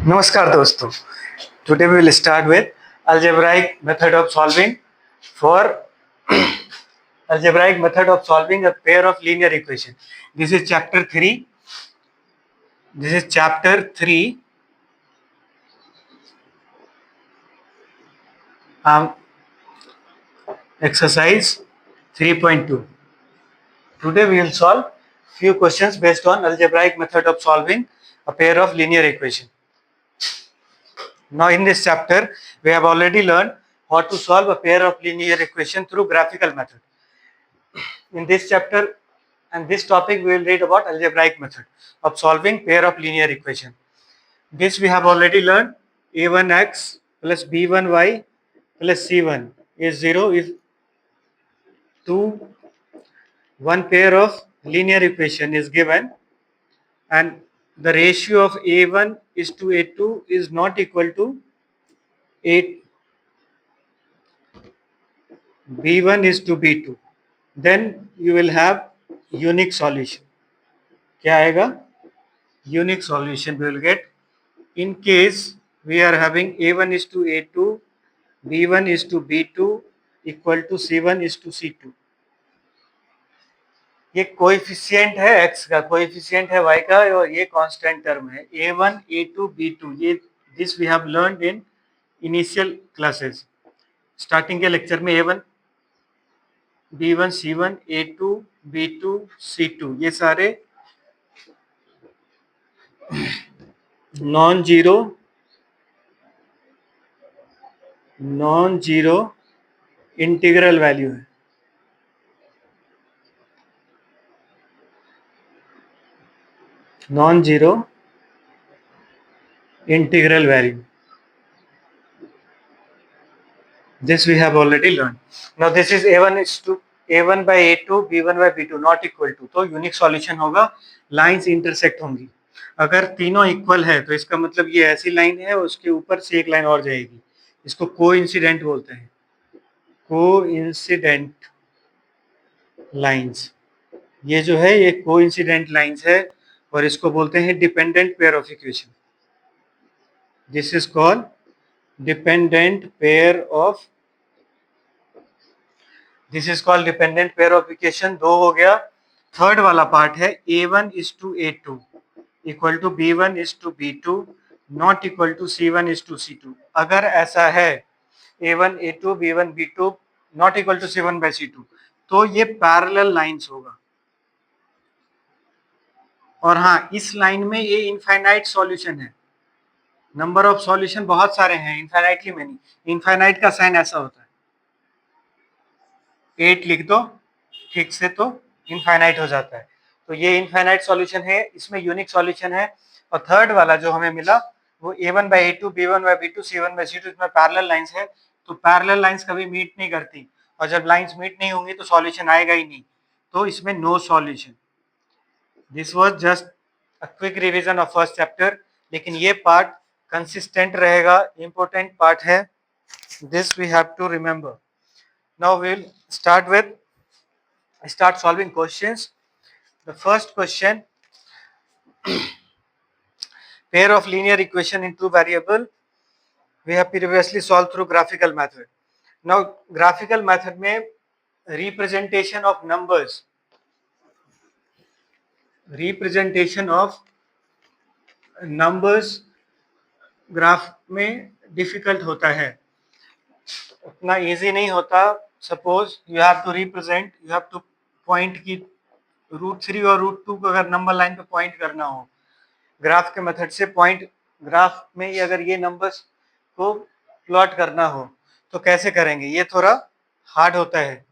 नमस्कार दोस्तों. Today we will start with algebraic method of solving for algebraic method of solving a pair of linear equation. This is chapter 3. Exercise 3.2. Today we will solve few questions based on algebraic method of solving a pair of linear equation. Now in this chapter we have already learned how to solve a pair of linear equation through graphical method. In this chapter and this topic we will read about algebraic method of solving pair of linear equation. This we have already learned. A1x plus b1y plus c1 is 0 is 2. One pair of linear equation is given and the ratio of a1 is to a2 is not equal to a b1 is to b2. Then you will have unique solution. क्या आएगा? Unique solution we will get in case we are having a1 is to a2, b1 is to b2 equal to c1 is to c2. ये coefficient है x का, coefficient है y का और ये constant term है a1 a2 b2. ये this we have learned in initial classes. Starting के लेक्चर में a1 b1 c1 a2 b2 c2 ये सारे नॉन जीरो इंटीग्रल वैल्यू है. Non-zero integral value. This we have already learned. Now this is a1 is to a1 by a2 b1 by b2 not equal to. तो unique solution होगा, lines intersect होंगी. अगर तीनों equal है तो इसका मतलब ये ऐसी लाइन है उसके ऊपर से एक लाइन और जाएगी. इसको कोइंसिडेंट बोलते हैं. कोइंसिडेंट लाइंस, ये जो है ये कोइंसिडेंट लाइंस है और इसको बोलते हैं dependent pair of equation. This is called dependent pair of equation. दो हो गया. थर्ड वाला पार्ट है a1 is to a2 equal to b1 is to b2 not equal to c1 is to c2. अगर ऐसा है a1 a2 b1 b2 not equal to c1 by c2 तो ये पैरेलल लाइंस होगा. और हाँ, इस लाइन में ये इनफाइनाइट सॉल्यूशन है. नंबर ऑफ सॉल्यूशन बहुत सारे हैं, इनफाइनाइटली मेनी. इनफाइनाइट का साइन ऐसा होता है, 8 लिख दो ठीक से तो इनफाइनाइट हो जाता है. तो ये इनफाइनाइट सॉल्यूशन है, इसमें यूनिक सॉल्यूशन है. और थर्ड वाला जो हमें मिला वो a1 by a2 b1 by b2 c1 by c2 इसमें पैरेलल लाइंस है. तो पैरेलल लाइंस कभी मीट नहीं करती और जब लाइंस मीट नहीं होंगी तो सॉल्यूशन आएगा ही नहीं. तो इसमें no solution. This was just a quick revision of first chapter. लेकिन ये पार्ट कंसिस्टेंट रहेगा, इंपॉर्टेंट पार्ट है. This we have to remember. Now we will start solving questions. The first question, pair of linear equation in two variable we have previously solved through graphical method. Now graphical method में representation of numbers graph में difficult होता है, उतना easy नहीं होता. Suppose you have two point की √3 और √2 को अगर नंबर लाइन पे पॉइंट करना हो ग्राफ के मेथड से, पॉइंट ग्राफ में ये अगर ये नंबर्स को प्लॉट करना हो तो कैसे करेंगे, ये थोड़ा हार्ड होता है.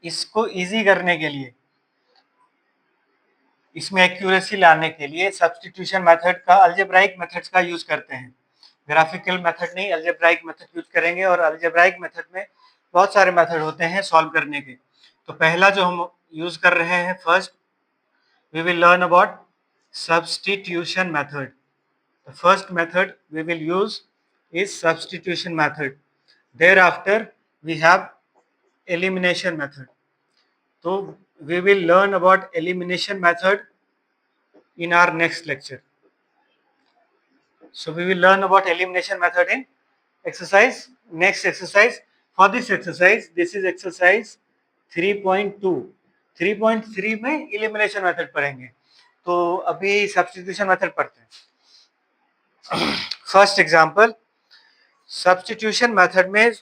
इसको इजी करने के लिए, इसमें एक्यूरेसी लाने के लिए सब्स्टिट्यूशन मेथड का, अलजेब्राइक मेथड्स का यूज करते हैं. ग्राफिकल मेथड नहीं, अलजेब्राइक मेथड यूज करेंगे. और अलजेब्राइक मेथड में बहुत सारे मेथड होते हैं सॉल्व करने के. तो पहला जो हम यूज कर रहे हैं, first we will learn about substitution method. The first method we will use is substitution method. Thereafter we have elimination method. So we will learn about elimination method in our next lecture. So we will learn about elimination method in exercise. Next exercise. For this exercise, this is exercise 3.2. 3.3 में elimination method पढ़ेंगे. तो अभी substitution method पढ़ते हैं. First example, substitution method में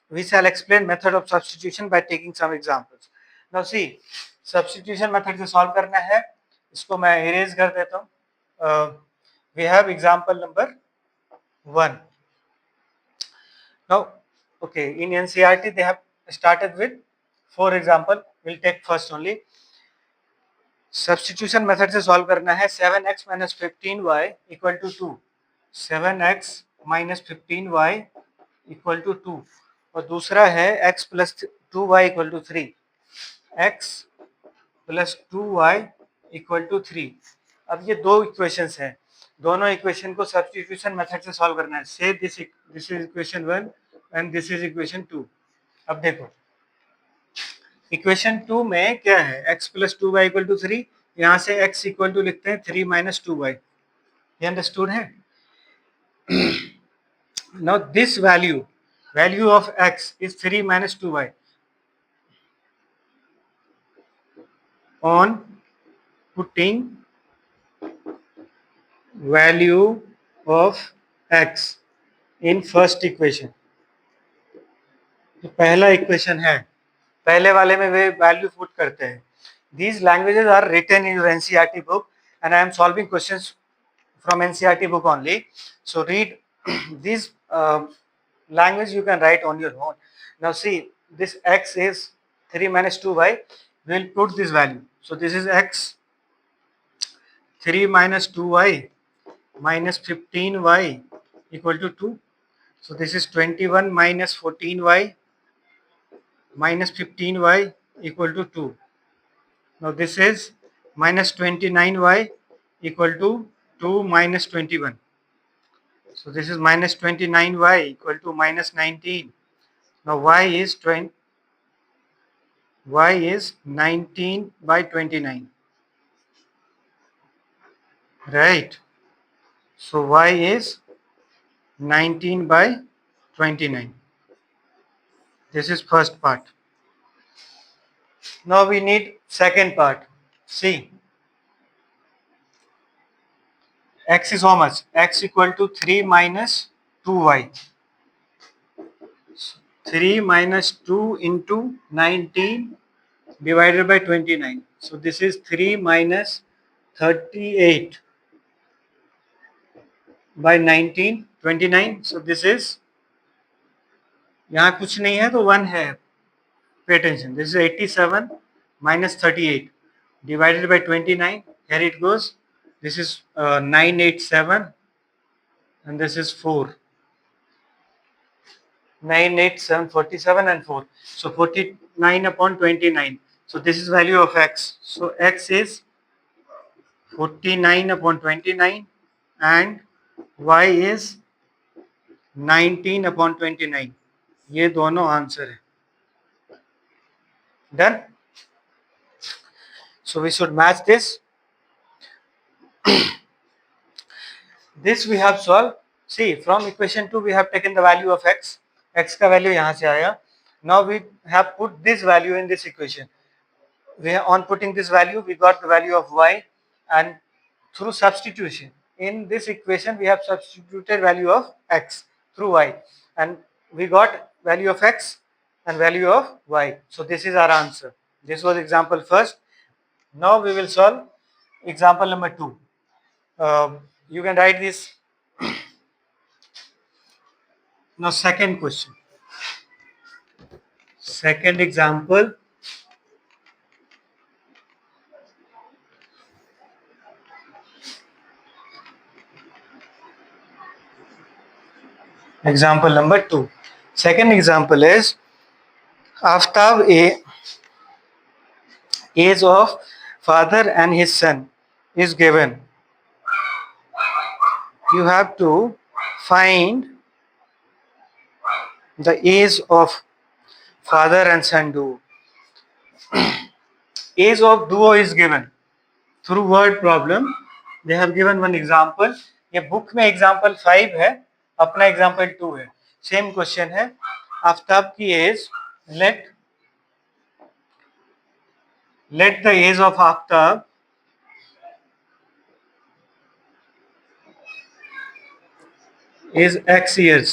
we shall explain method of substitution by taking some examples. Now see, substitution method से solve करना है. इसको मैं erase कर देता हूँ. We have example number 1. Now, okay, in NCERT they have started with 4 example. We'll take first only. Substitution method से solve करना है. 7x minus 15y equal to 2. 7x minus 15y equal to 2. और दूसरा है x plus 2y equal to 3. x plus 2y equal to 3. अब ये दो equations हैं. दोनों इक्वेशन को सब्स्टिट्यूशन मेथड से सॉल्व करना है. से this is equation 1 and this is equation 2. अब देखो इक्वेशन 2 में क्या है, x plus 2y equal to 3. यहाँ से x इक्वल टू लिखते हैं 3 माइनस 2y. ये अंडरस्टूड है. Now this value of x is 3 minus 2y. On putting value of x in first equation. तो पहला इक्वेशन है, पहले वाले में वे वैल्यू पुट करते हैं. These languages are written in your NCERT book and I am solving questions from NCERT book only. So read these language you can write on your own. Now see, this x is 3 minus 2y. We will put this value. So this is x 3 minus 2y minus 15y equal to 2. So this is 21 minus 14y minus 15y equal to 2. Now this is minus 29y equal to 2 minus 21. So this is minus 29y equal to minus 19. Now y is 19 by 29. Right. So y is 19 by 29. This is first part. Now we need second part. See, x is how much? X equal to 3 minus 2y. 3 minus 2 into 19 divided by 29. So this is 3 minus 38 by 19, 29. So this is, यहाँ कुछ नहीं है तो 1 है. Pay attention. This is 87 minus 38 divided by 29. Here it goes. This is 987 and this is 4. 987, 47 and 4. So 49 upon 29. So this is value of x. So x is 49 upon 29 and y is 19 upon 29. ये दोनों answer है. Done. So we should match this. This we have solved. See, from equation 2 we have taken the value of x. X का value यहाँ से आया. Now we have put this value in this equation. On putting this value, we got the value of y, and through substitution in this equation we have substituted value of x through y, and we got value of x and value of y. So this is our answer. This was example first. Now we will solve example number 2. You can write this. Now second question. Second example. Example number 2. Second example is Aftab age of father and his son is given. You have to find the age of father and son duo. Age of duo is given through word problem. They have given one example. ये book में example 5 है, अपना example 2 है। Same question है, आफ्ताब की age, let the age of Aftab is x years,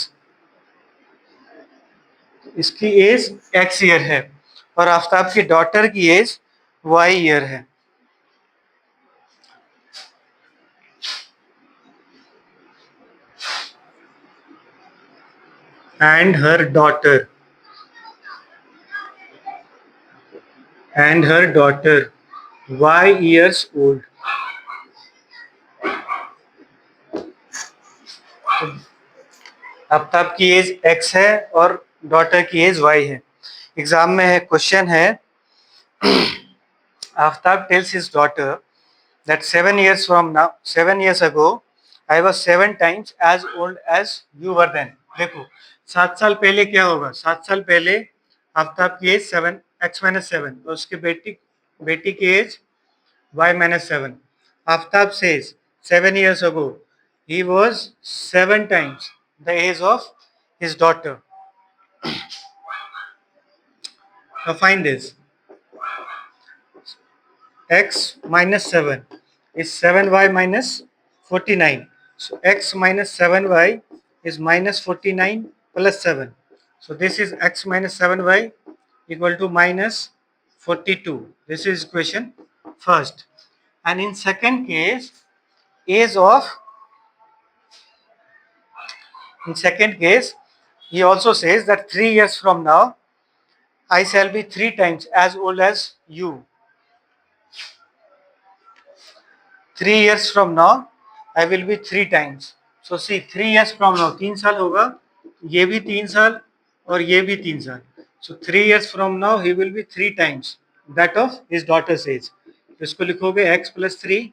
इसकी age x year है और आफ्ताब की डॉटर की एज y ईयर है। and her daughter y years old, Aftab की एज x है और डॉटर की एज y है। एग्जाम में है, क्वेश्चन है, Aftab tales his daughter that 7 years ago I was 7 times as old as you were then। देखो 7 साल पहले क्या होगा, 7 साल पहले आफ्ताब की एज 7 x - 7 और उसके बेटी की age y - 7। Aftab says 7 years ago he was 7 times the age of his daughter। Now find this, x minus 7 is 7y minus 49. So x minus 7y is minus 49 plus 7. So this is x minus 7y equal to minus 42. This is equation first. And in second case, he also says that 3 years from now, I shall be 3 times as old as you। 3 years from now I will be 3 times। So see, 3 years from now 3 साल होगा, ये भी 3 साल और ये भी 3 साल। So 3 years from now he will be 3 times that of his daughter's age। तो इसको लिखोगे x plus 3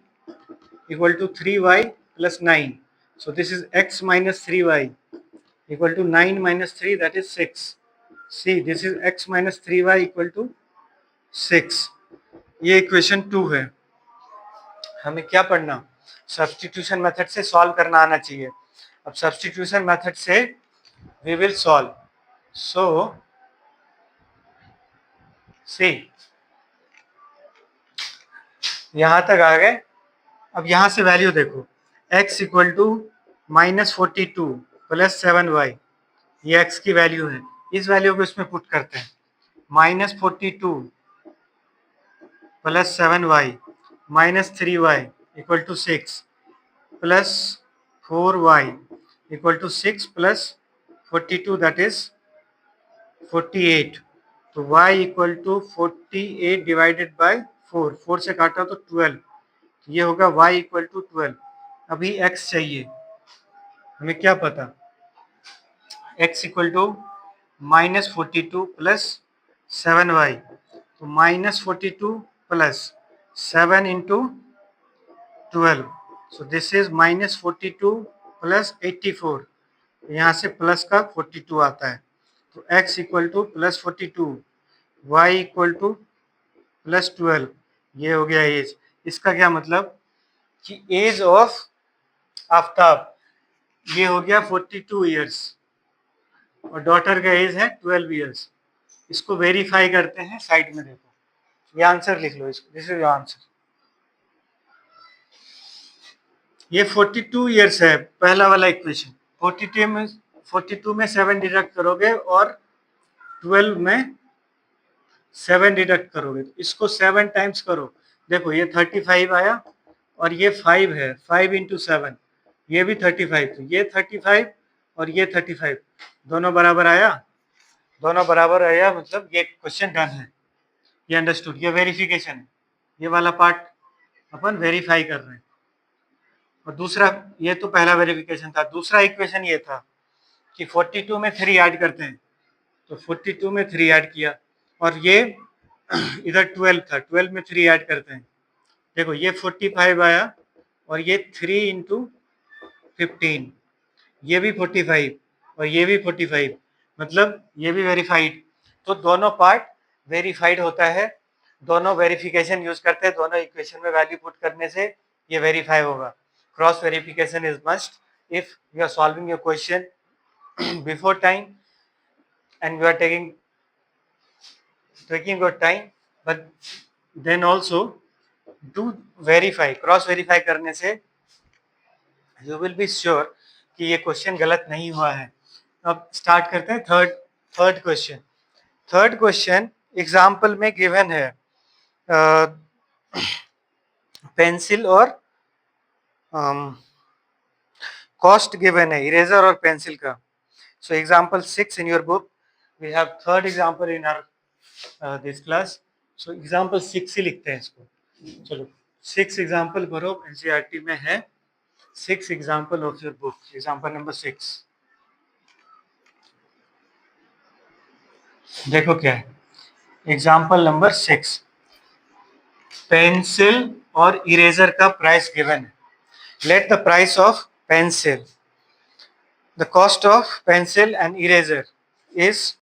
equal to 3y plus 9। So this is x minus 3y equal to 9 minus 3, that is 6। See, this is x minus 3y equal to 6। ये equation 2 है। हमें क्या पढ़ना, substitution method से solve करना आना चाहिए। अब सब्स्टिट्यूशन मेथड से वी विल सॉल्व। सो सी, यहां तक आ गए। अब यहां से वैल्यू देखो, x equal to -42 plus 7y, ये x की वैल्यू है। इस वैल्यू को इसमें पुट करते हैं, -42 plus 7y minus 3y equal to 6 plus 4y equal to 6 plus 42, that is 48। तो y equal to 48 divided by 4, 4 से काटा तो 12, ये होगा y इक्वल टू 12। अभी x चाहिए, हमें क्या पता, x equal to -42 plus 7y, तो -42 plus 7 into 12, so this is -42 plus 84, यहाँ से प्लस का 42 आता है। तो x equal two plus 42, y equal two plus 12, ये हो गया एज। इसका क्या मतलब कि एज ऑफ आफ्ताब ये हो गया 42 ईयर्स और डॉटर का एज है 12 ईयर्स। इसको वेरीफाई करते हैं, साइड में देखो, ये आंसर लिख लो इसको, दिस इज योर आंसर। ये 42 ईयर्स है, पहला वाला इक्वेशन। 42 में 7 डिडक्ट करोगे और 12 में 7 डिडक्ट करोगे, इसको 7 टाइम्स करो। देखो ये 35 आया और ये 5 है, 5 इंटू 7, ये भी 35, तो ये 35 और ये 35 दोनों बराबर आया, दोनों बराबर आया, मतलब ये क्वेश्चन डन है। ये अंडरस्टूड, ये वेरिफिकेशन है, ये वाला पार्ट अपन वेरीफाई कर रहे हैं। और दूसरा, ये तो पहला वेरिफिकेशन था। दूसरा इक्वेशन ये था कि 42 में 3 ऐड करते हैं, तो 42 में 3 ऐड किया और ये इधर 12 था, 12 में 3 ऐड करते हैं। देखो ये 45 आया और ये 3 इंटू 15, ये भी 45 और ये भी 45, मतलब ये भी वेरीफाइड। तो दोनों पार्ट वेरीफाइड होता है, दोनों वेरिफिकेशन यूज करते हैं, दोनों इक्वेशन में वैल्यू पुट करने से ये वेरीफाई होगा। cross verification is must. If you are solving your question before time and you are taking your time, but then also do verify, cross verify करने से you will be sure कि ये question गलत नहीं हुआ है. अब स्टार्ट करते हैं third question. Third question example में गिवन है पेंसिल और कॉस्ट गिवन है इरेजर और पेंसिल का. So example 6 in your book. We have third example in our this class. So example 6 ही लिखते हैं इसको. चलो 6 एग्जाम्पल भरो, एनसीईआरटी में है 6 example of your book. Example number 6 देखो क्या है. एग्जाम्पल नंबर 6 पेंसिल और इरेजर का प्राइस गिवन है. Let the price of pencil, the cost of pencil and eraser is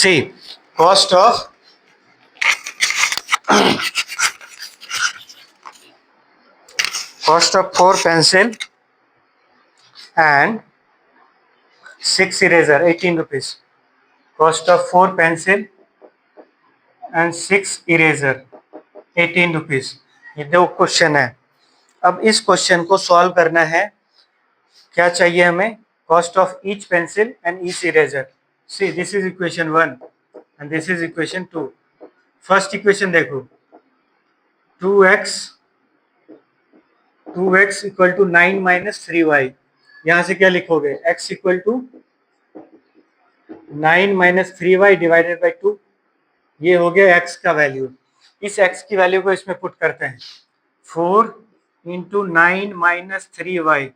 see cost of cost of 4 pencil and 6 eraser 18 rupees. Cost of 4 pencil and 6 eraser 18 rupees. ये दो question है. अब इस question को solve करना है. क्या चाहिए हमें? Cost of each pencil and each eraser. C this is equation 1 and this is equation 2. First equation देखो 2x equal to 9 minus 3y. यहां से क्या लिखोगे? x equal to 9 minus 3y divided by 2. ये हो गया x का वैल्यू. इस x की वैल्यू को इसमें पुट करते हैं. 4 into 9 minus 3y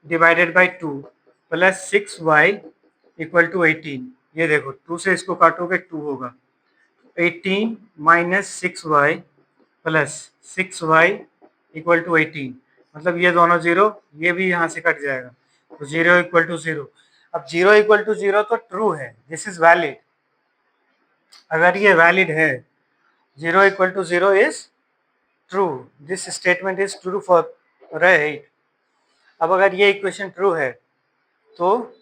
divided by 2 plus 6y equal to 18. ये देखो 2 से इसको काटोगे 2 होगा. 18 minus 6y plus 6y equal to 18. मतलब ये दोनों जीरो, ये भी यहाँ से कट जाएगा तो 0 इक्वल टू 0. अब 0 इक्वल टू 0 तो ट्रू है, दिस इज वैलिड. अगर ये वैलिड है 0 equal to 0 is true, this statement is true for right. अब अगर ये इक्वेशन ट्रू है तो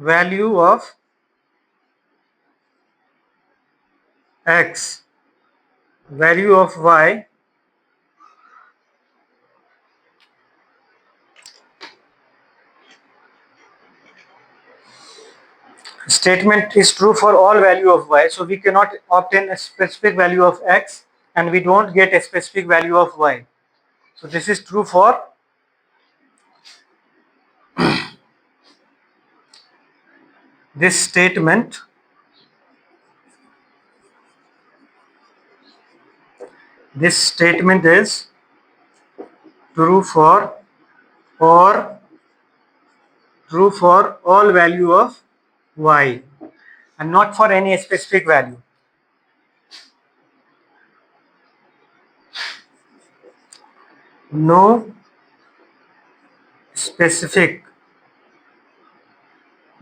value of x, value of y statement is true for all value of y, so we cannot obtain a specific value of x and we don't get a specific value of y. So this is true for this statement is true for all value of y and not for any specific value. No specific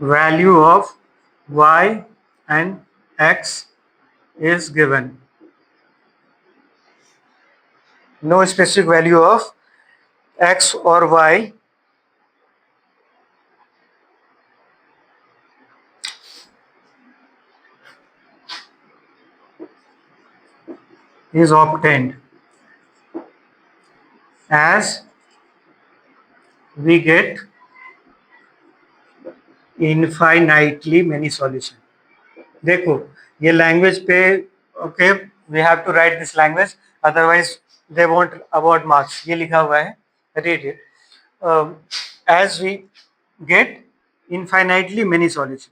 value of y and x is given. No specific value of x or y is obtained as we get infinitely many solution. देखो ये language पे okay we have to write this language otherwise they won't award marks. ये लिखा हुआ है, read it. As we get infinitely many solution,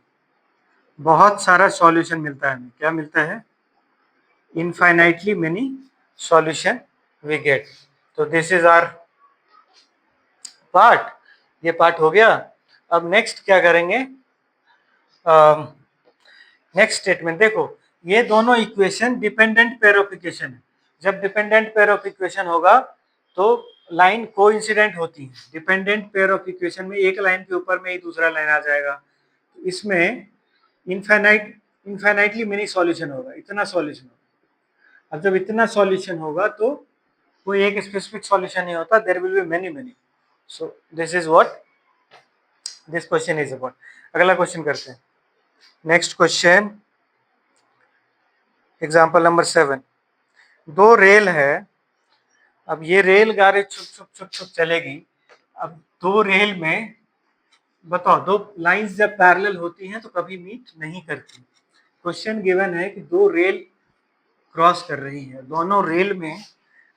बहुत सारा solution मिलता है हमें. क्या मिलता है? Infinitely many solution we get. तो दिस इज आवर पार्ट. ये पार्ट हो गया. अब नेक्स्ट क्या करेंगे? नेक्स्ट स्टेटमेंट देखो, ये दोनों equation dependent pair of equation है. जब डिपेंडेंट पेयर ऑफ इक्वेशन होगा तो लाइन कोइंसिडेंट होती है. डिपेंडेंट पेयर ऑफ इक्वेशन में एक लाइन के ऊपर में ही दूसरा लाइन आ जाएगा. इसमें इनफाइनाइटली मेनी सॉल्यूशन होगा, इतना सॉल्यूशन होगा. अब जब इतना सॉल्यूशन होगा तो कोई एक स्पेसिफिक सॉल्यूशन नहीं होता, there will be many many. So this is what this question is about. अगला क्वेश्चन करते हैं. Next question, example number 7. दो रेल है. अब ये रेल गाड़ी छुप छुप छुप छुप चलेगी. अब दो रेल में बताओ, दो लाइंस जब पैरेलल होती हैं तो कभी मीट नहीं करती. क्वेश्चन गिवन है कि दो रेल क्रॉस कर रही है. दोनों रेल में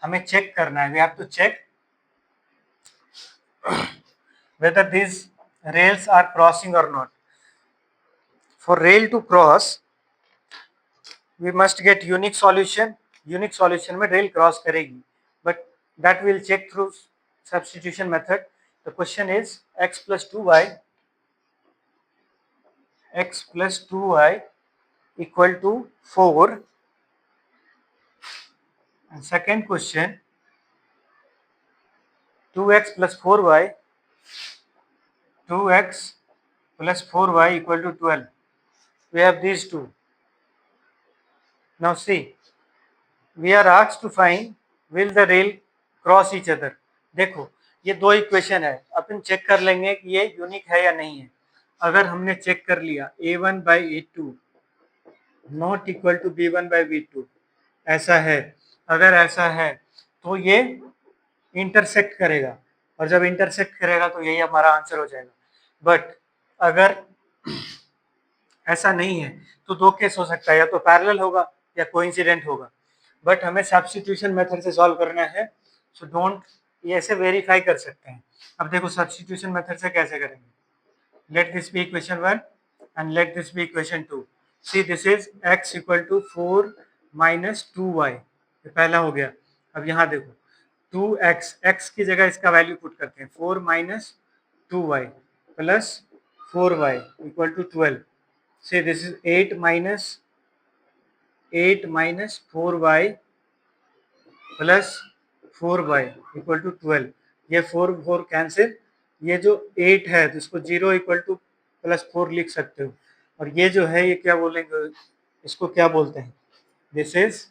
हमें चेक करना है. We have to check whether these rails are crossing or not. For rail to cross, we must get unique solution. Unique solution में rail cross करेगी, but that we'll check through substitution method. The question is x plus 2y equal to 4. And second question, 2x plus 4y equal to 12. We have these two. Now see, we are asked to find will the rail cross each other. देखो ये दो equation है, अपन check कर लेंगे कि ये unique है या नहीं है. अगर हमने चेक कर लिया a1 by a2 not equal to b1 by b2, ऐसा है. अगर ऐसा है तो ये इंटरसेक्ट करेगा, और जब इंटरसेक्ट करेगा तो यही हमारा आंसर हो जाएगा. बट अगर ऐसा नहीं है तो दो केस हो सकता है, या तो पैरेलल होगा या कोइंसिडेंट होगा. बट हमें सब्स्टिट्यूशन मेथड से सॉल्व करना है. सो डोंट, ये ऐसे वेरीफाई कर सकते हैं. अब देखो सब्स्टिट्यूशन मेथड से कैसे करेंगे. Let this be equation 1 and let this be equation 2. See this is x equal to 4 minus 2y. ये पहला हो गया. अब यहाँ देखो 2x, x की जगह इसका वैल्यू पुट करते हैं. 4 minus 2y plus 4y equal to 12. Say this is 8 minus 4y plus 4y equal to 12. ये 4 कैंसिल. ये जो 8 है तो इसको 0 इक्वल टू प्लस 4 लिख सकते हो. और ये जो है ये क्या बोलेंगे, इसको क्या बोलते हैं? This is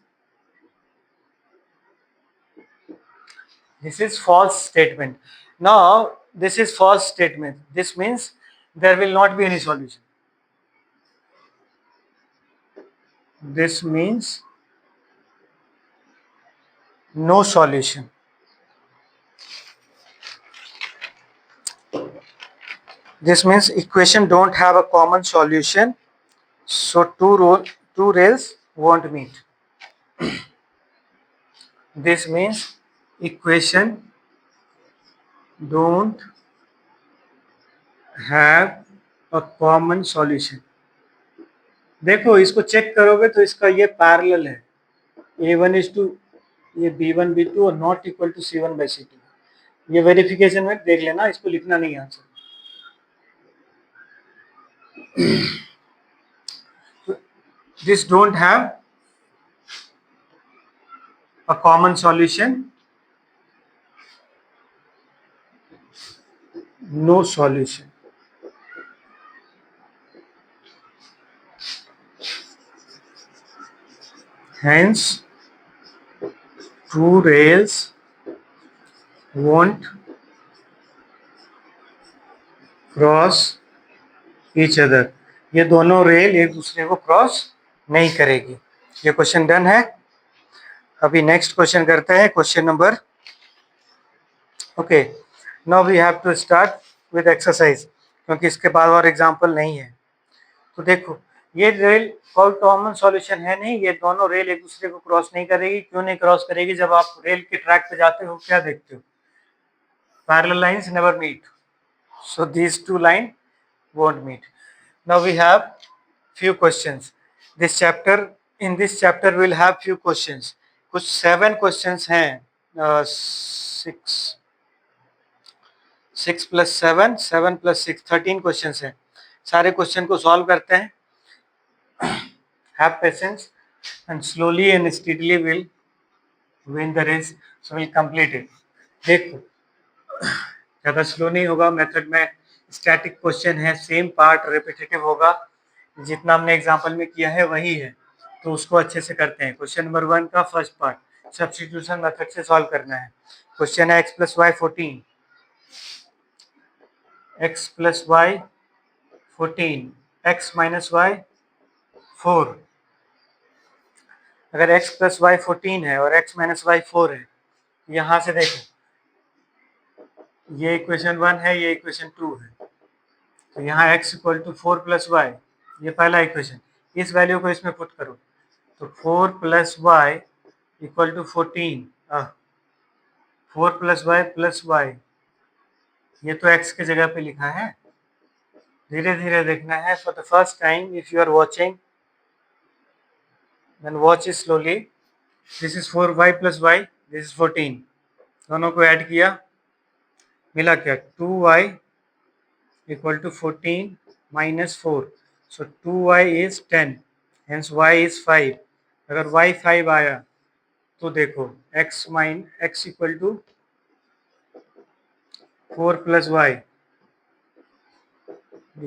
false statement. Now this is false statement. This means there will not be any solution. This means no solution. This means equation don't have a common solution, so two rails won't meet. This means equation don't have a common solution. देखो इसको check करोगे तो इसका ये parallel है. a1 is to ये b1 b2 और not equal to c1 by c2. ये वेरिफिकेशन में देख लेना, इसको लिखना नहीं answer. This don't have a common solution, no solution. hence two rails won't cross each other, ये दोनों रेल एक दूसरे को क्रॉस नहीं करेगी। ये क्वेश्चन डन है। अभी नेक्स्ट क्वेश्चन करते हैं, question number, okay now we have to start with exercise, क्योंकि इसके बाद और एग्जांपल नहीं है। तो देखो ये रेल कोई कॉमन सॉल्यूशन है नहीं, ये दोनों रेल एक दूसरे को क्रॉस नहीं करेगी। क्यों नहीं क्रॉस करेगी? जब आप रेल के ट्रैक पे जाते हो क्या देखते हो? Parallel lines never meet, so these two line won't meet. Now we have few questions. This chapter, in this chapter we'll have few questions. कुछ 7 questions हैं, 6 plus 7, 7 plus 6, 13 questions हैं। सारे क्वेश्चन को सॉल्व करते हैं। Have patience and slowly and steadily will win the race, so we'll complete it. देखो ज़्यादा slow नहीं होगा, मेथड में स्टैटिक क्वेश्चन है, सेम पार्ट रिपीटेटिव होगा, जितना हमने एग्जांपल में किया है वही है, तो उसको अच्छे से करते हैं। क्वेश्चन नंबर 1 का फर्स्ट पार्ट सब्स्टिट्यूशन मेथड से सॉल्व करना है। क्वेश्चन है x + y 14, x + y 14, x - y 4। अगर x + y 14 है और x - y 4 है, यहाँ से देखो ये इक्वेशन 1 है, ये इक्वेशन 2 है, तो यहाँ x = 4 + y, ये पहला इक्वेशन, इस वैल्यू को इसमें पुट करो, तो 4 + y = 14, 4 + y + y, ये तो x की जगह पे लिखा है। धीरे धीरे देखना है। For the first time if you are watching then watch it slowly. This is 4y + y, this is 14, दोनों को ऐड किया, मिला क्या? 2y = 14 - 4, so 2y is 10, hence y is 5। अगर y 5 आया तो देखो x = 4 + y,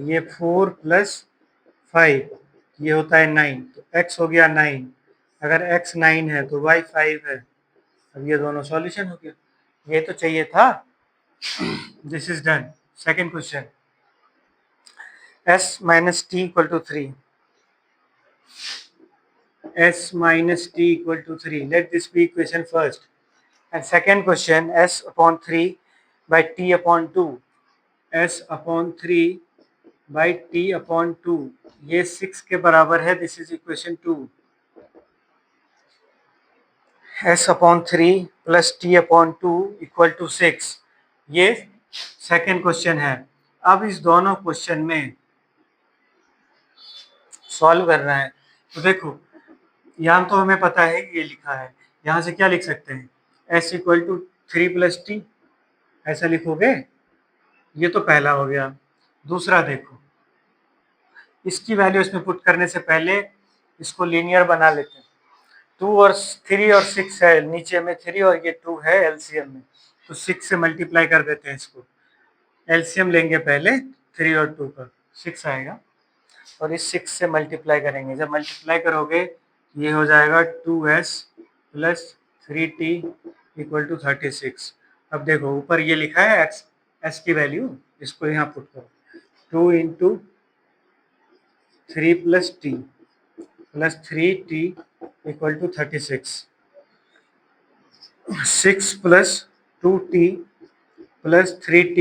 ये 4 + 5, ये होता है 9, तो x हो गया 9। अगर x 9 है तो y 5 है। अब ये दोनों सॉल्यूशन हो गया, ये तो चाहिए था। This is done. Second question, s - t = 3, s - t = 3, let this be equation first, and second question s/3 by t/2, s/3 by t/2, ये 6 के बराबर है, this is equation 2। s/3 plus t/2 = 6, ये सेकेंड क्वेश्चन है। अब इस दोनों question में सॉल्व करना है, तो देखो यहाँ तो हमें पता है ये लिखा है, यहाँ से क्या लिख सकते हैं? s = 3 + t, ऐसा लिखोगे? ये तो पहला हो गया। दूसरा देखो, इसकी वैल्यू इसमें पुट करने से पहले इसको लीनियर बना लेते हैं। 2 और 3 और 6 है, नीचे में 3 और ये 2 है एलसीएम में, तो 6 से मल्टीप्लाई कर देते हैं इसको। एलसीएम लेंगे पहले 3 और 2 का, 6 आएगा, और इस 6 से मल्टीप्लाई करेंगे। जब मल्टीप्लाई करोगे ये हो जाएगा 2s + 3t = 36। अब देखो ऊपर ये लिखा है s की वैल्यू, इसको यहाँ पुट करो, 2 × 3 + t + 3t = 36, 6 + 2t + 3t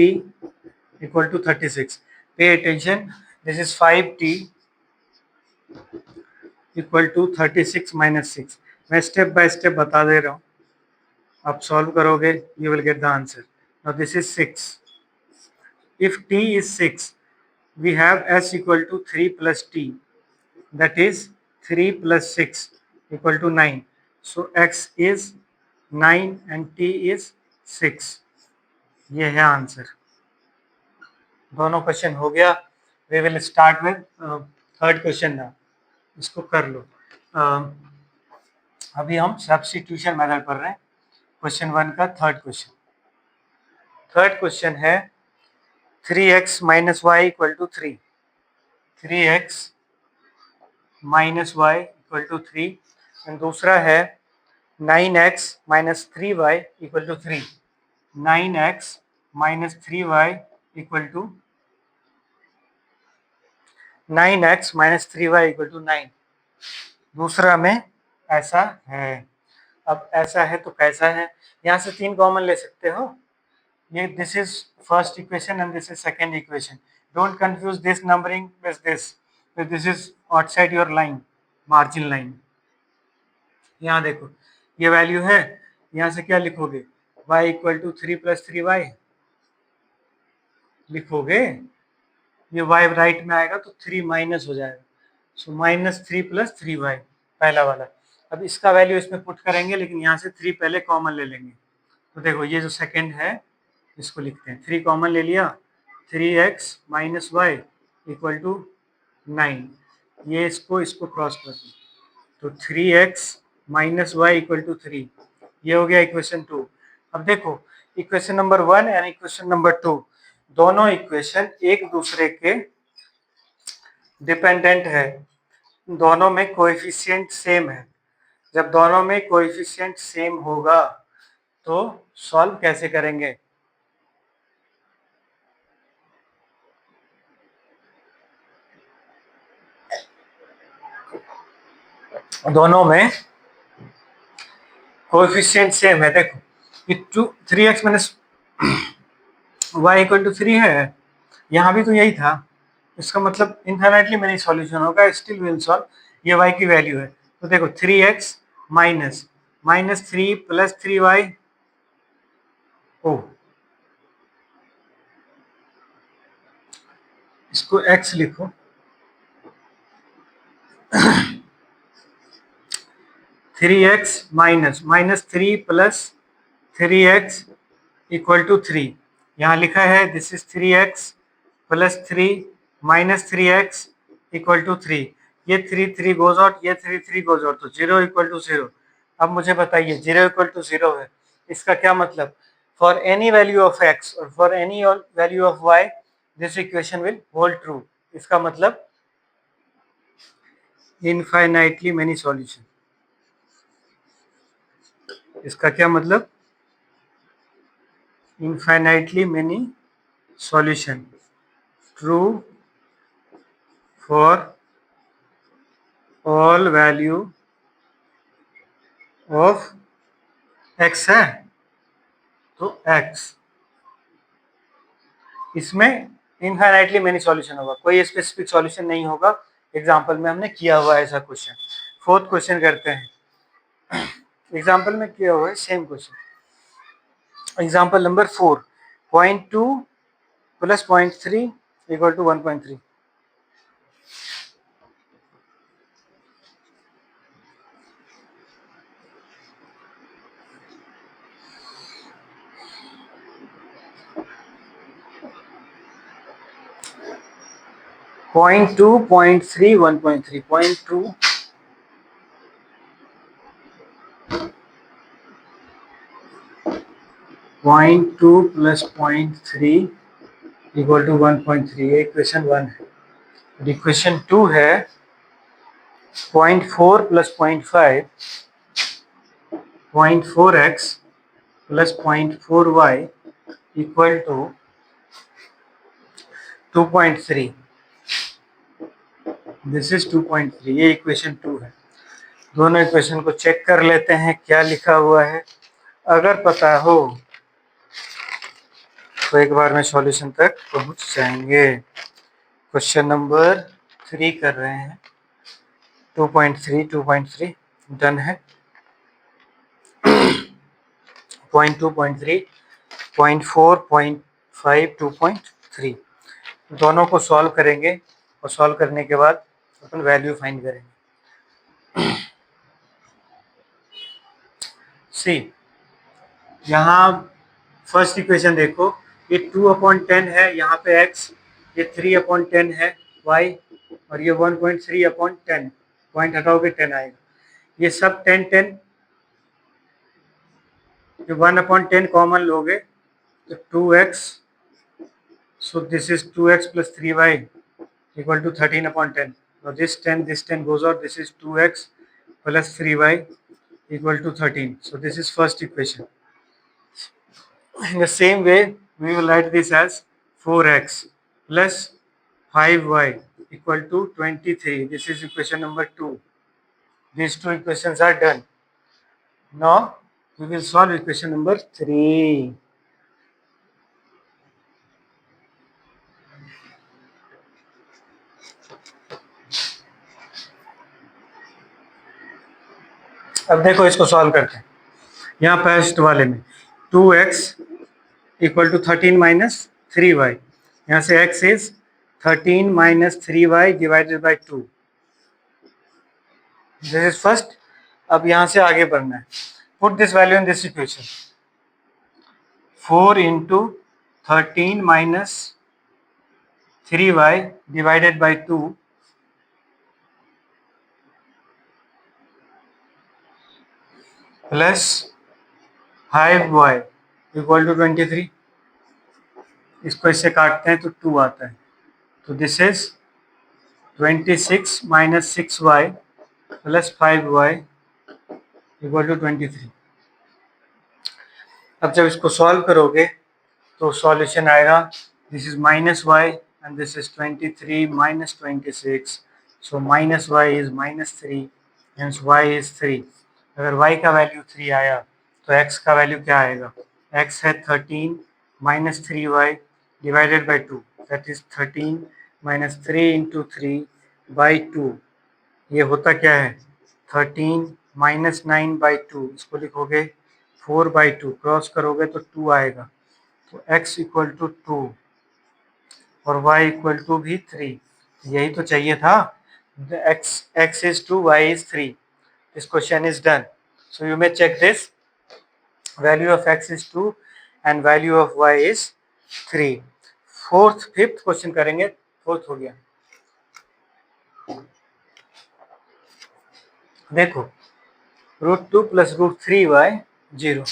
= 36। Pay attention, this is 5t = 36 - 6। मैं स्टेप बाय स्टेप बता दे रहा हूँ, आप सॉल्व करोगे, you will get the answer. Now this is 6. If t is 6, we have s = 3 + t, that is 3 + 6 = 9. So x is 9 and t is 6. ये है answer. दोनों question हो गया। We will start with third question now, इसको कर लो। अभी हम substitution method पढ़ रहे हैं। क्वेश्चन 1 का थर्ड क्वेश्चन। थर्ड क्वेश्चन है 3x - y = 3, 3x - y = 3, and दूसरा है 9x minus 3y equal to 3। 9x minus 3y equal to 9x minus 3y equal to 9। दूसरा में ऐसा है। अब ऐसा है तो कैसा है? यहाँ से 3 कॉमन ले सकते हो। ये this is first equation and this is second equation. Don't confuse this numbering with this. This is outside your line, margin line. यहाँ देखो ये वैल्यू है, यहाँ से क्या लिखोगे? y equal to 3 plus 3y लिखोगे। ये y राइट में आएगा तो 3 माइनस हो जाएगा, सो माइनस 3 प्लस 3y पहला वाला। अब इसका वैल्यू इसमें पुट करेंगे, लेकिन यहाँ से 3 पहले कॉमन ले लेंगे। तो देखो ये जो सेकेंड है इसको लिखते हैं, 3 कॉमन ले लिया, 3x minus Y equal to 9। ये इसको क्रॉस कर दो तो 3x minus Y equal to 3। ये हो गया इक्वेशन 2। अब देखो equation number 1 and equation number 2 दोनों इक्वेशन एक दूसरे के डिपेंडेंट है, दोनों में कोएफिशिएंट सेम है। जब दोनों में कोएफिशिएंट सेम होगा तो सॉल्व कैसे करेंगे? दोनों में कोएफिशिएंट सेम है। देखो ये 3x minus Y equal to 3 है, यहाँ भी तो यही था। इसका मतलब इनफाइनाइटली मेनी सॉल्यूशन होगा, स्टिल विल सॉल्व। ये y की वैल्यू है तो देखो 3x minus minus 3 plus 3y। ओ इसको x लिखो, 3x minus minus 3 plus 3x equal to 3। यहाँ लिखा है this is 3x plus 3 minus 3x equal to 3। ये 3 3 गोज आउट, ये 3 3 गोज आउट, तो 0 इक्वल टू 0। अब मुझे बताइए 0 इक्वल टू 0 है, इसका क्या मतलब? For any value of x और for any value of y this equation will hold true. इसका मतलब इनफाइनाइटली मेनी सॉल्यूशन। इसका क्या मतलब? infinitely many solution, true for all value of x है तो x, इसमें इनफाइनाइटली मेनी सॉल्यूशन होगा, कोई स्पेसिफिक सॉल्यूशन नहीं होगा। एग्जाम्पल में हमने किया हुआ है ऐसा क्वेश्चन। फोर्थ क्वेश्चन करते हैं। एग्जाम्पल में किया हुआ है same question. Example number 4, 0.2 plus 0.3 equal to 1.3। 0.2 0.3 1.3 0.2 0.2 plus 0.3 equal to 1.3। ये इक्वेशन 1 है। इक्वेशन 2 है 0.4 plus 0.5 0.4x plus 0.4y equal to 2.3। This is 2.3। ये इक्वेशन 2 है। दोनों इक्वेशन को चेक कर लेते हैं क्या लिखा हुआ है। अगर पता हो तो एक बार में सॉल्यूशन तक पहुंच जाएंगे। क्वेश्चन नंबर 3 कर रहे हैं। 2.3 डन है। 0.2 0.3 0.4 0.5 2.3 दोनों को सॉल्व करेंगे और सॉल्व करने के बाद अपन वैल्यू फाइंड करेंगे। सी यहाँ फर्स्ट इक्वेशन देखो, ये 2/10 है, यहाँ पे x, ये 3/10 है y, और ये 1.3/10, पॉइंट हटाओगे 10 आएगा। ये सब 10 10, ये 1/10 कॉमन लोगे तो 2x, so this is 2x plus 3y equal to 13/10. Now this 10 goes out, this is 2x plus 3y equal to 13. So this is first equation. In the same way, we will write this as 4x plus 5y equal to 23. This is equation number 2. These two equations are done. Now we will solve equation number 3. अब देखो इसको solve करते हैं. यहाँ first वाले में 2x equal to 13 minus 3y. यहाँ से x is 13 minus 3y divided by 2. This is first. अब यहाँ से आगे बढ़ना है. Put this value in this equation. 4 into 13 minus 3y divided by 2 plus 5y equal to 23. इसको इससे काटते हैं तो 2 आता है. तो this is 26 minus 6y plus 5y equal to 23. अब जब इसको सॉल्व करोगे तो सॉल्यूशन आएगा. This is minus y and this is 23 minus 26. So minus y is minus 3 hence y is 3. अगर y का वैल्यू 3 आया तो x का वैल्यू क्या आएगा? x है 13 minus 3y divided by 2. That is 13 minus 3 into 3 by 2. ये होता क्या है? 13 माइनस 9 बाई 2. इसको लिखोगे 4 बाई 2. क्रॉस करोगे तो 2 आएगा. तो x इक्वल टू 2 और y इक्वल टू भी 3. यही तो चाहिए था. x is 2, y is 3. This question is done. So you may check this. Value of x is 2 and value of y is 3. Fourth fifth question करेंगे. Fourth हो गया. देखो √2 plus √3y 0.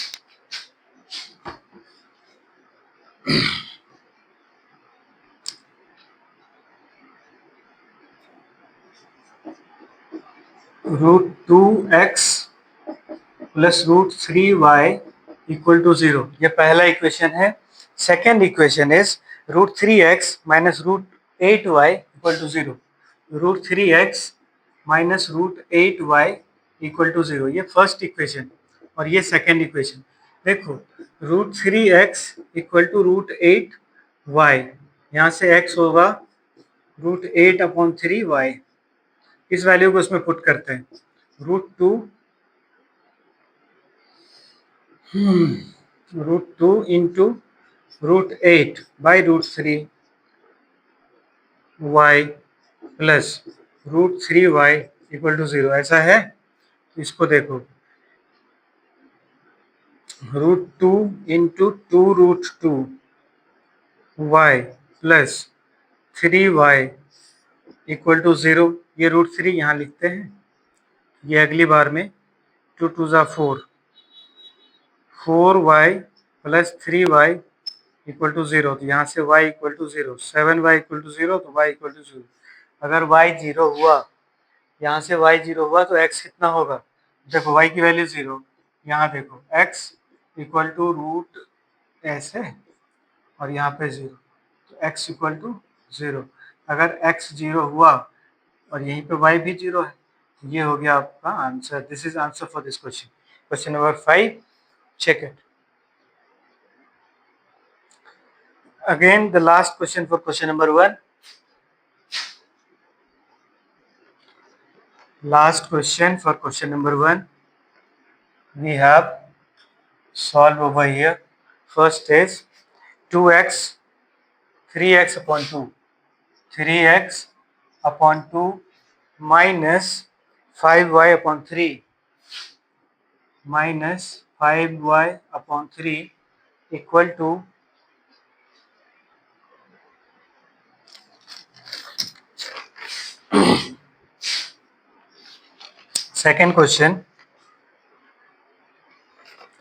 √2x plus √3y equal to 0. ये पहला equation है. Second equation is √3x minus √8y equal to 0. √3x minus √8y equal to 0. ये first equation और ये सेकेंड इक्वेशन. देखो √3x इक्वल टू √8y. यहाँ से x होगा √8/3y. इस वैल्यू को इसमें पुट करते हैं. √2 into √8 by √3y plus √3y equal to 0. ऐसा है. इसको देखो √2 into 2√2y plus 3y equal to 0. ये √3 यहाँ लिखते हैं. ये अगली बार में 2 2 ज़ा 4. 4y plus 3y equal to 0. तो यहाँ से y equal to 0. 7y equal to 0 तो y इक्वल टू 0. अगर y 0 हुआ, यहाँ से y 0 हुआ तो x कितना होगा? देखो y की वैल्यू 0. यहाँ देखो x इक्वल टू √s है और यहाँ पे 0. तो x इक्वल टू 0. अगर x 0 हुआ और यहीं पे y भी 0 है तो ये हो गया आपका answer. This is answer for this question. Question number 5. check it. Again the last question for question number 1. Last question for question number 1. We have solve over here. First is 2x 3x upon 2. 3x upon 2 minus 5y upon 3 minus 5y upon 3 equal to second question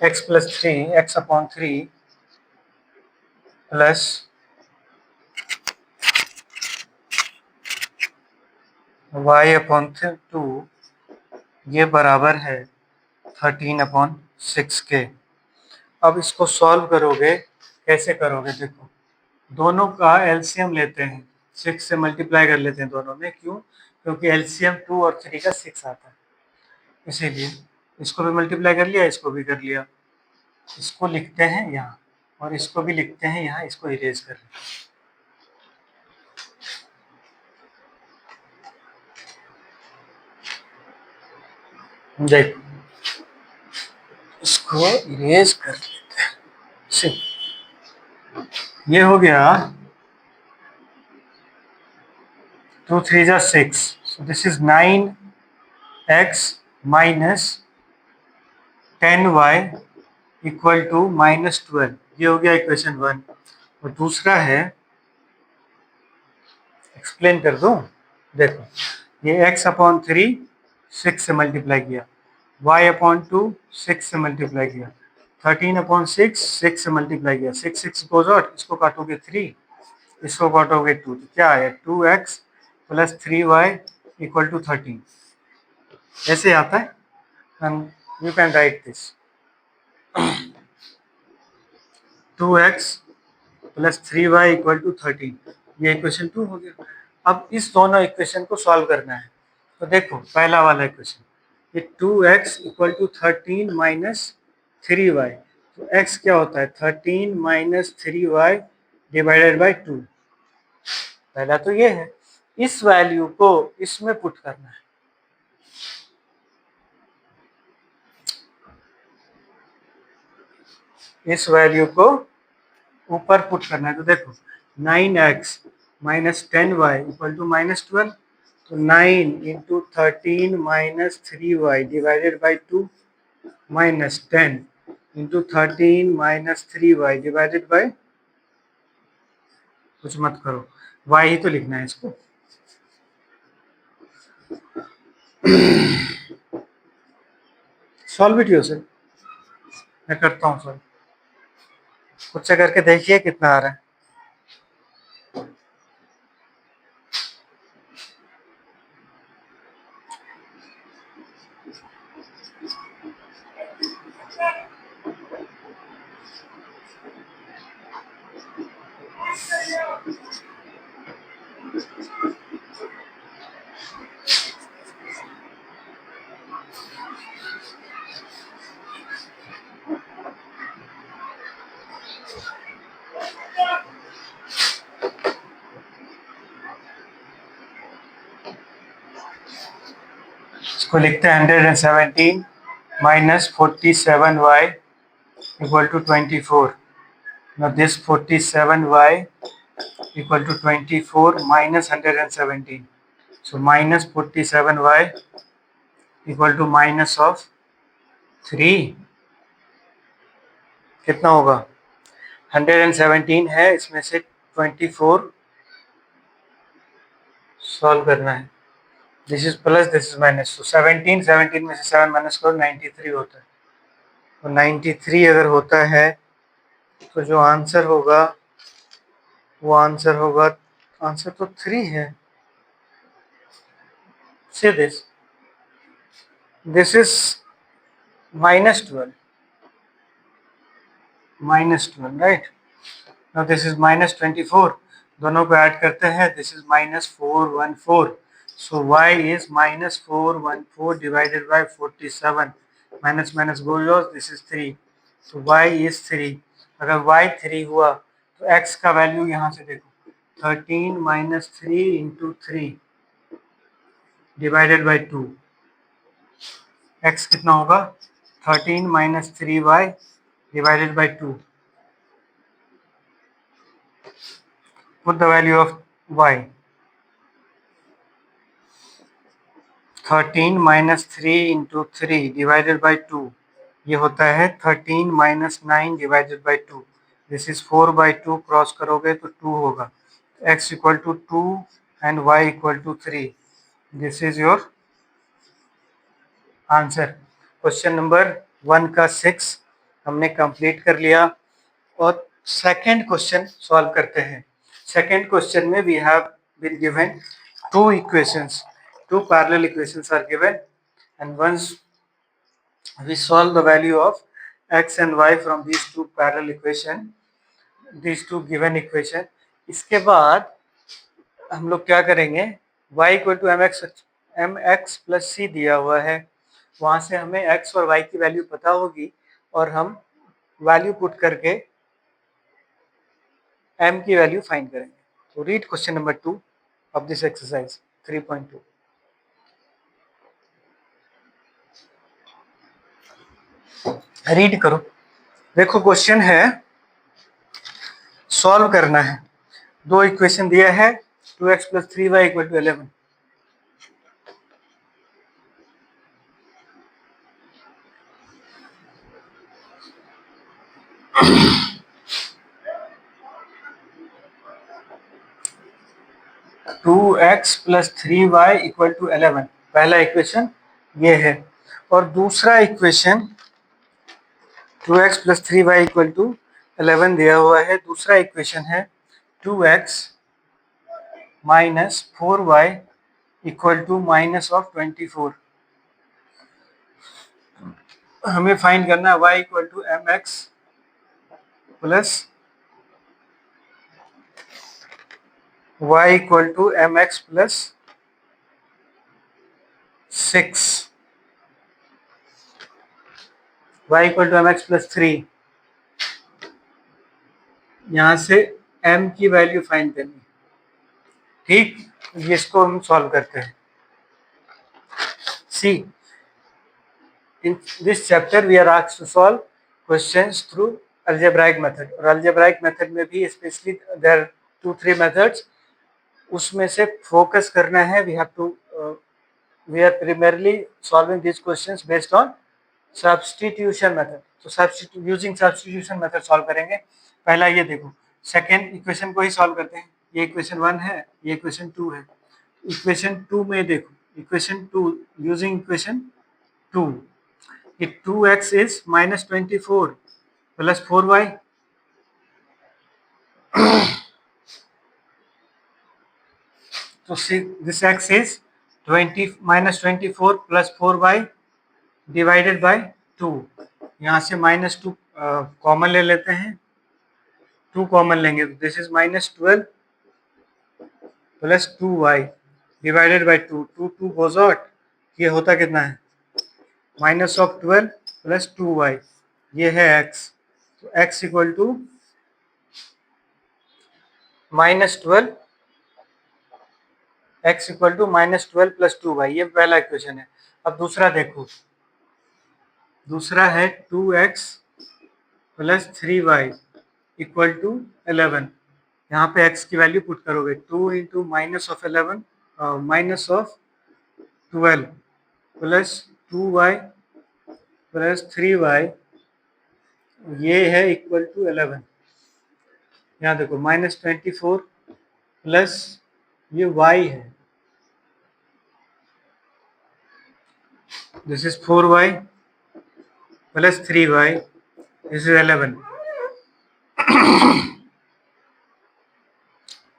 x plus 3 x upon 3 plus y upon 2 ये बराबर है 13/6 के। अब इसको solve करोगे, कैसे करोगे? देखो, दोनों का एलसीएम लेते हैं, 6 से मल्टीप्लाई कर लेते हैं दोनों में। क्यों? क्योंकि एलसीएम 2 और 3 का 6 आता है, इसीलिए इसको भी मल्टीप्लाई कर लिया, इसको भी कर लिया। इसको लिखते हैं यहाँ और इसको भी लिखते हैं यहाँ, इसको इरेज कर लेते हैं। देखो, इसको इरेज कर लेते हैं। ये हो गया 2 3 जा 6, so this is 9x minus 10y equal to -12। ये हो गया इक्वेशन 1। और दूसरा है, एक्सप्लेन कर दूं। देखो, ये x/3 6 से मल्टीप्लाई किया, y/2 6 से मल्टीप्लाई किया, 13/6 6 से मल्टीप्लाई किया, 6 6 गोज आउट, इसको काटोगे 3, इसको काटोगे 2, तो क्या आया? 2x plus 3y equal to 13। ऐसे आता है, and you can write this 2x plus 3y equal to 13। ये इक्वेशन 2 हो गया। अब इस दोनों इक्वेशन को सॉल्व करना है। तो देखो, पहला वाला इक्वेशन, ये 2x equal to 13 minus 3y, तो x क्या होता है? 13 माइनस 3y डिवाइडेड बाई 2। पहला तो ये है, इस वैल्यू को इसमें पुट करना है। इस वैल्यू को ऊपर पुट करना है। तो देखो, 9x minus 10y equal to -12, तो 9 into 13 minus 3y divided by 2 minus 10 into 13 minus 3y divided by, कुछ मत करो, y ही तो लिखना है इसको। सॉल्व इट योरसेल्फ, मैं करता हूँ सॉल्व। खुद से करके देखिए कितना आ रहा है। इसको लिखते हैं 117 minus 47y equal to 24। Now this 47y equal to 24 minus 117. So minus 47y equal to minus of 3। कितना होगा? 117 है, इसमें से 24 सॉल्व करना है। This is plus, this is minus. तो 17 में से 7 माइनस करो, 93 होता है। तो 93 अगर होता है तो जो आंसर होगा वो आंसर होगा, आंसर तो 3 है। Say this is -12, right? Now this is -24, दोनों को ऐड करते हैं, this is -414, so y is -414 divided by 47, minus minus goes out, this is 3, so y is 3। अगर y 3 हुआ तो x का वैल्यू यहाँ से देखो, 13 minus 3 into 3 divided by 2, x कितना होगा? 13 minus 3y divided by 2. Put the value of y. 13 minus 3 into 3 divided by 2. ये होता है 13 minus 9 divided by 2. This is 4 by 2, cross करोगे तो 2 होगा। x equal to 2 and y equal to 3. This is your answer. Question number 1 का 6 हमने complete कर लिया। और सेकंड क्वेश्चन सॉल्व करते हैं। सेकंड क्वेश्चन में we have been given two equations, two parallel equations are given and once we solve the value of x and y from these two parallel equation, these two given equation, इसके बाद हम लोग क्या करेंगे, y equal to M x plus C दिया हुआ है, वहां से हमें x और y की वैल्यू पता होगी और हम वैल्यू पुट करके m की वैल्यू फाइंड करेंगे. तो read question number 2 of this exercise 3.2. Read करो. देखो क्वेश्चन है, सॉल्व करना है. दो इक्वेशन दिया है, 2x plus 3y equal to 11. Two x plus 3y equal to 11, पहला इक्वेशन ये है. और दूसरा equation 2x plus 3y equal to 11 दिया हुआ है. दूसरा इक्वेशन है 2x minus 4y equal to minus of 24. हमें फाइंड करना है y equal to M x plus y equal to M x plus 6, y equal to M x plus 3. यहां से m की वैल्यू फाइंड करनी. ठीक, इसको हम सॉल्व करते हैं. सी, in this chapter we are asked to solve questions through algebraic method. और algebraic method में भी especially there are 2-3 methods. उसमें से फोकस करना है. We are primarily solving these questions based on substitution method. तो using substitution method solve करेंगे. पहला ये देखो, सेकेंड इक्वेशन को ही सॉल्व करते हैं. ये इक्वेशन 1 है, ये इक्वेशन 2 है. इक्वेशन 2 में देखो, equation 2 using equation 2, if 2x is minus 24 plus 4y, so see this x is 20 minus 24 plus 4y divided by 2. यहाँ से minus 2 कॉमन ले लेते हैं, 2 कॉमन लेंगे तो this is minus 12 plus 2y divided by 2. 2 goes out, ये होता कितना है, माइनस ऑफ 12 प्लस 2y, ये है x. तो x equal to minus 12, x equal to minus 12 plus 2y, ये पहला इक्वेशन है. अब दूसरा देखो, दूसरा है 2x plus 3y equal to 11. यहाँ पे x की वैल्यू पुट करोगे, 2 into minus of 11 minus of 12 plus 2y plus 3y, ये है इक्वल टू 11. यहाँ देखो माइनस 24 प्लस ये y है, this is 4y plus 3y, this is 11.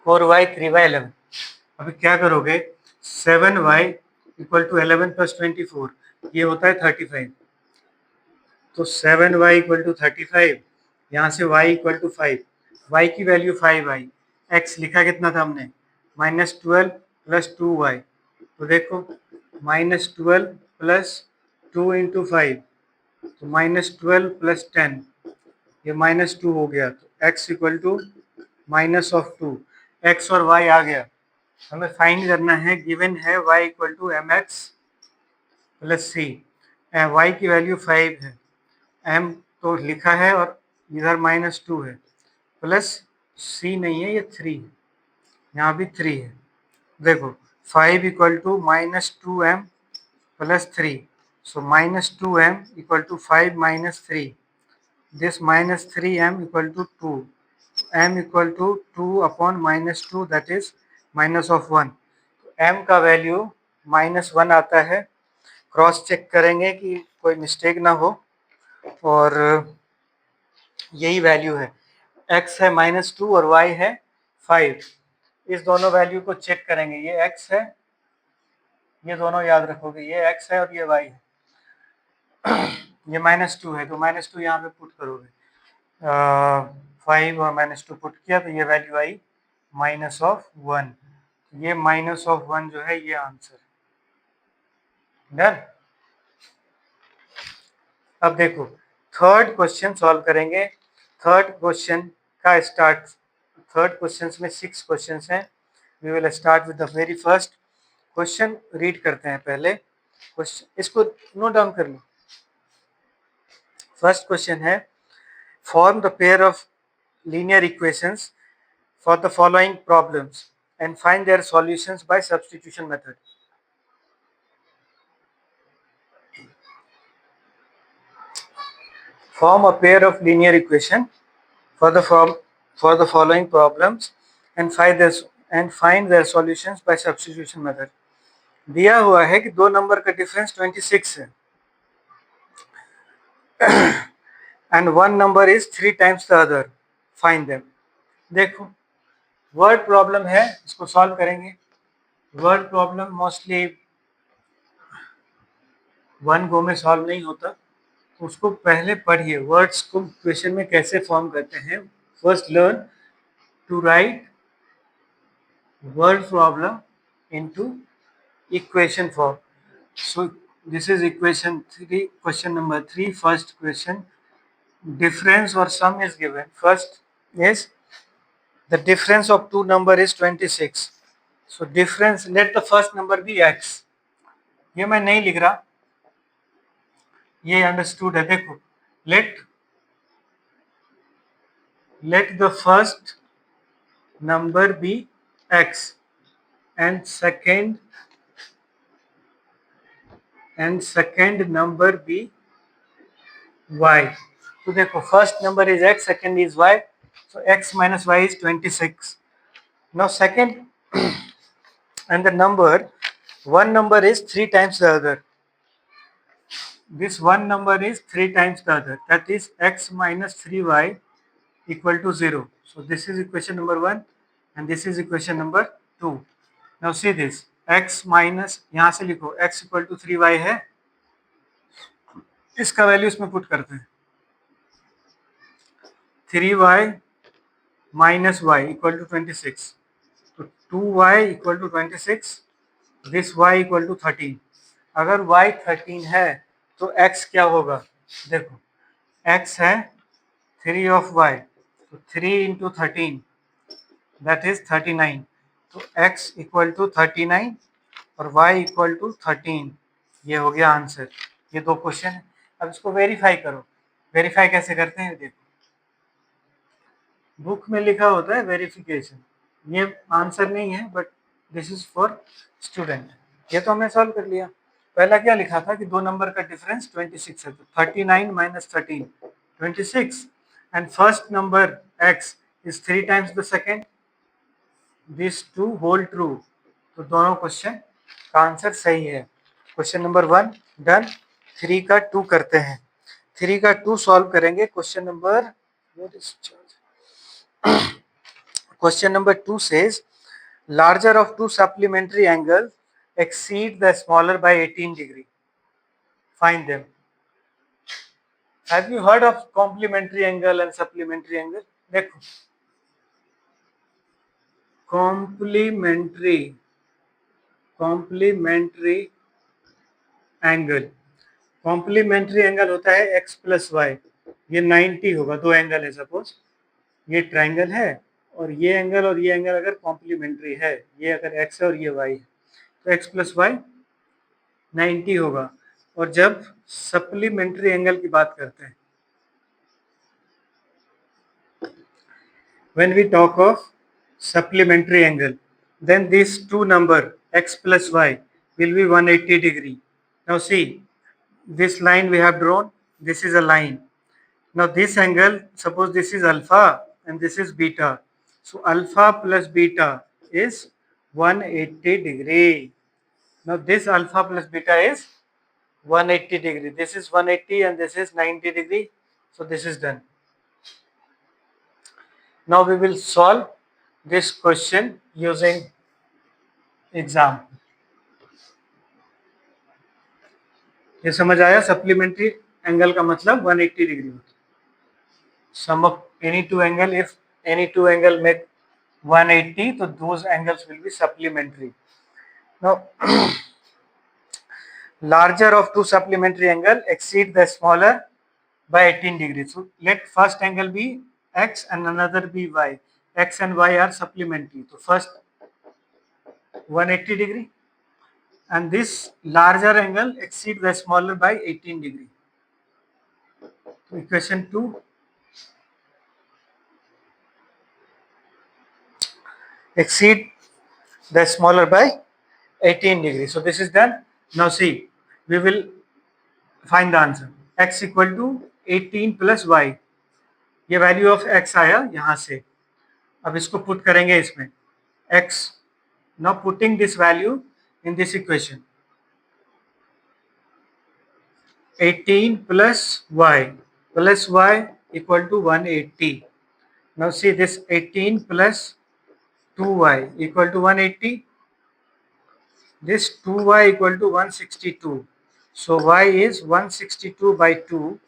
4y 3y 11. अभी क्या करोगे, 7y इक्वल टू 11 प्लस 24, ये होता है 35. तो 7y इक्वल टू 35, यहाँ से y इक्वल टू 5, y की वैल्यू 5 आई. x लिखा कितना था हमने, माइनस 12 प्लस 2y. तो देखो माइनस 12 प्लस 2 इंटू 5, तो माइनस 12 प्लस 10, ये माइनस 2 हो गया. तो x equal to minus of 2, x और y आ गया. हमें फाइंड करना है, गिवन है y equal to M x plus c. y की वैल्यू 5 है, m तो लिखा है और इधर माइनस 2 है, प्लस c नहीं है, ये 3 है, यहाँ भी 3 है. देखो 5 equal to minus 2m plus 3, so minus 2m equal to 5 minus 3, this minus 3m equal to 2, m equal to 2 upon minus 2, that is minus of 1. m का वैल्यू माइनस 1 आता है. क्रॉस चेक करेंगे कि कोई मिस्टेक ना हो, और यही वैल्यू है. x है माइनस 2 और y है 5. इस दोनों वैल्यू को चेक करेंगे, ये x है ये दोनों याद रखोगे, ये x है और ये y है। ये -2 है तो -2 यहाँ पे पुट करोगे, 5 और -2 पुट किया तो ये वैल्यू आई -1। ये -1 जो है ये आंसर डन। अब देखो थर्ड क्वेश्चन सॉल्व करेंगे। थर्ड क्वेश्चन का स्टार्ट, थर्ड क्वेश्चन में 6 क्वेश्चन हैं। We will start with the very first question. Read करते हैं पहले क्वेश्चन, इसको नोट डाउन कर लो। फर्स्ट क्वेश्चन है, form the pair of linear equations for the following problems and find their solutions by substitution method. Form a pair of linear equation for the following problems and find their solutions by substitution method. दिया हुआ है कि दो number का difference 26 है and one number is 3 times the other. Find them. देखो word problem है, इसको सॉल्व करेंगे। Word problem mostly one go में सॉल्व नहीं होता, उसको पहले पढ़िए, वर्ड्स को क्वेश्चन में कैसे फॉर्म करते हैं। First learn to write word problem into equation form. So this is equation 3, question number 3, first question. difference or sum is given. First is the difference of two number is 26. So difference, let the first number be x. ये मैं नहीं लिख रहा, ये understood है। देखो let the first number be x and second number be y. तो देखो first number is x, second is y, so x minus y is 26. Now second and the number, one number is 3 times the other. This one number is 3 times the other, that is x minus 3y equal to 0. So this is equation number 1 and this is equation number 2. Now see this, x minus, यहाँ से लिखो x equal to 3y है, इसका value इसमें put करते हैं। 3y minus y equal to 26. तो 2y equal to 26, this y equal to 13. अगर y 13 है तो x क्या होगा? देखो x है 3 of y, तो 3 into 13 that is 39. तो x equal to 39 और y equal to 13, ये हो गया आंसर। ये दो क्वेश्चन है। अब इसको वेरीफाई करो। वेरीफाई कैसे करते हैं देखो, बुक में लिखा होता है वेरिफिकेशन, ये आंसर नहीं है but this is for student. ये तो हमने सॉल्व कर लिया। पहला क्या लिखा था कि दो नंबर का डिफरेंस 26 है, तो 39 minus 13 26, and first number x is 3 times the second, this to hold true. तो दोनों क्वेश्चन का आंसर सही है। Question number 1 done. 3 का 2 करते हैं। 3 का 2 सॉल्व करेंगे। Question number Question number 2 says, larger of two supplementary angles exceed the smaller by 18 degree. Find them. Have you heard of complementary angle and supplementary angle? देखो complementary angle होता है x plus Y, ये 90 होगा। दो angle है, suppose ये triangle है और ये एंगल अगर कॉम्प्लीमेंट्री है, ये अगर x है और ये y है, तो x प्लस वाई 90 होगा। और जब सप्लीमेंट्री एंगल की बात करते हैं, when we talk of supplementary angle, then these two number x plus y will be 180 degree. Now see, this line we have drawn, this is a line. Now this angle, suppose this is alpha and this is beta, so alpha plus beta is 180 degree. Now this alpha plus beta is 180 degree, this is 180 and this is 90 degree, so this is done. Now we will solve this question using example. ये समझ आया? Supplementary angle का मतलब 180 degree होता है. Sum of any two angle, if any two angle make 180, so those angles will be supplementary. Now larger of two supplementary angle exceed the smaller by 18 degrees. So let first angle be x and another be y. X and y are supplementary. So first 180 degree and this larger angle exceed the smaller by 18 degree. So equation 2, exceed the smaller by 18 degrees. So this is done. Now see, we will find the answer. X equal to 18 plus y. ये value of x आया यहाँ से. अब इसको put करेंगे इसमें. x, now putting this value in this equation. 18 plus y equal to 180. Now see this 18 plus 2y equal to 180. This 2y equal to 162. So y is 162 by 2,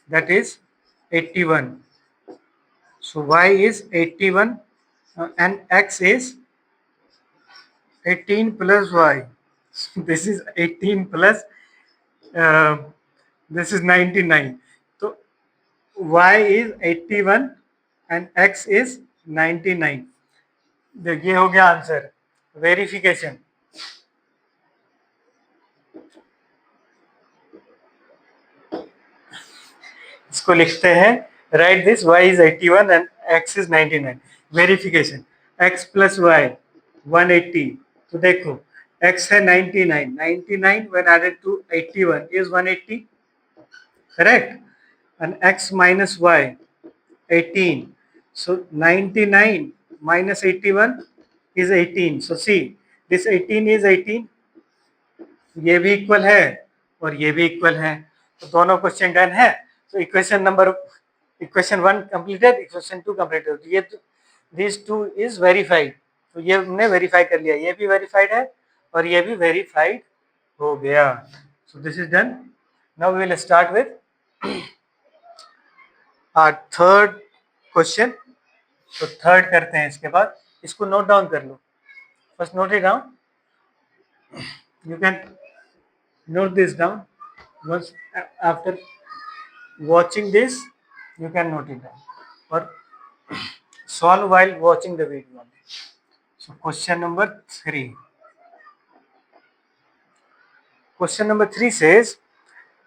that is 81. So y is 81 and x is 18 plus y. So this is 18 plus this is 99. So y is 81 and x is 99. ये हो गया answer. Verification. इसको लिखते हैं. Right this y is 81 and x is 99. Verification. x plus y 180. तो देखो x है 99. 99 when added to 81 is 180. Correct? And x minus y 18. So 99 minus 81 is 18. So see, this 18 is 18. ये भी इक्वल है और ये भी इक्वल है. तो दोनों क्वेश्चन डन है. तो इक्वेशन 1 कंप्लीटेड, इक्वेशन 2 कंप्लीटेड. ये दिस 2 इज वेरीफाइड. तो ये हमने वेरीफाई कर लिया. ये भी वेरीफाइड है और ये भी वेरीफाइड हो गया. So this is done. Now we will start with our third question. तो थर्ड करते हैं. इसके बाद इसको नोट डाउन कर लो. First note it down. You can note this down. Once after watching this, you can note it down or solve while watching the video only. So question number 3. Question number 3 says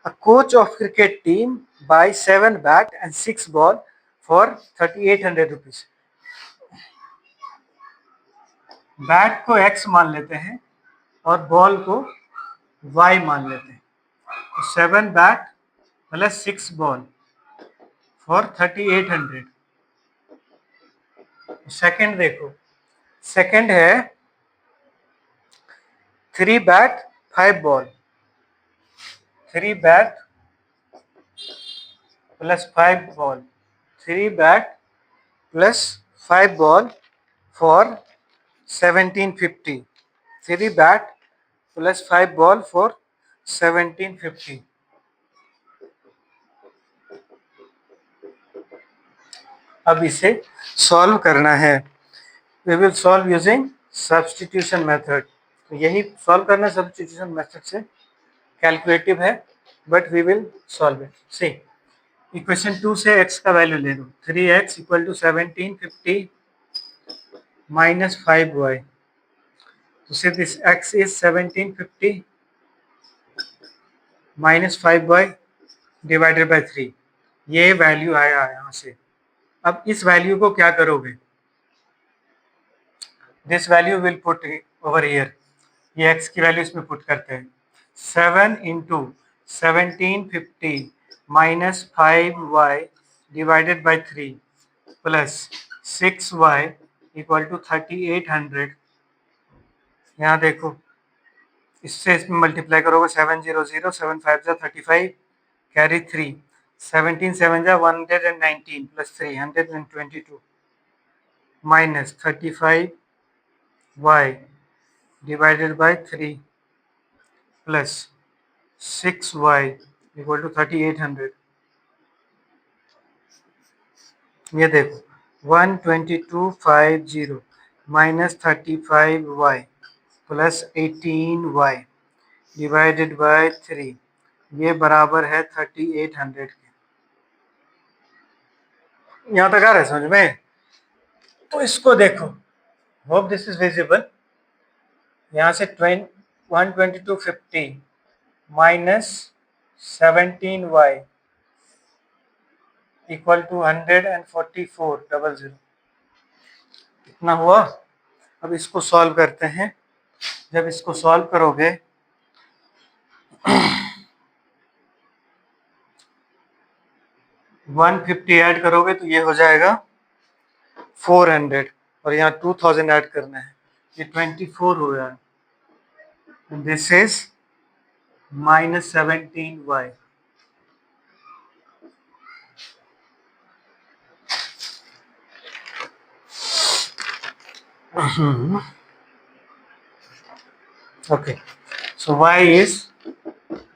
a coach of cricket team buys 7 bat and 6 ball for 3800 rupees. Bat को x मान लेते हैं और ball को y मान लेते हैं. 7 bat plus 6 ball for 3800. Second देखो. सेकंड है 3 bat 5 ball. 3 bat plus 5 ball. 3 bat plus 5 ball for 1750. 3 bat plus 5 ball for 1750. अब इसे सॉल्व करना है. We will solve using substitution method. तो यही सॉल्व करना सब्स्टिट्यूशन मेथड से. कैलकुलेटिव है but we will solve it. See equation 2 से x का वैल्यू ले लो. 3x equal to 1750 minus 5y. तो से this x is 1750 minus 5y divided by 3. ये वैल्यू आया यहाँ से. अब इस वैल्यू को क्या करोगे? This value will put over here. ये x की वैल्यू इसमें पुट करते हैं. 7 into 1750 minus 5y divided by 3 plus 6y equal to 3800. यहाँ देखो इससे इसमें मल्टीप्लाई करोगे. 700 7 5 जा 35 कैरी 3 17 7 जा 119 plus 3 122 minus 35y divided by 3 plus 6y equal to 3800। ये देखो 12250 minus 35y plus 18y divided by 3, ये बराबर है 3800 के। यहाँ तक आ रहा है समझ में? तो इसको देखो, होप दिस इज विजिबल। यहाँ से 12250 माइनस 17y इक्वल टू 14400, इतना हुआ। अब इसको सॉल्व करते हैं। जब इसको सॉल्व करोगे 150 ऐड करोगे तो ये हो जाएगा 400, और यहाँ 2000 ऐड करना है, ये 24 हो रहा है। This is minus 17y। Okay, so y is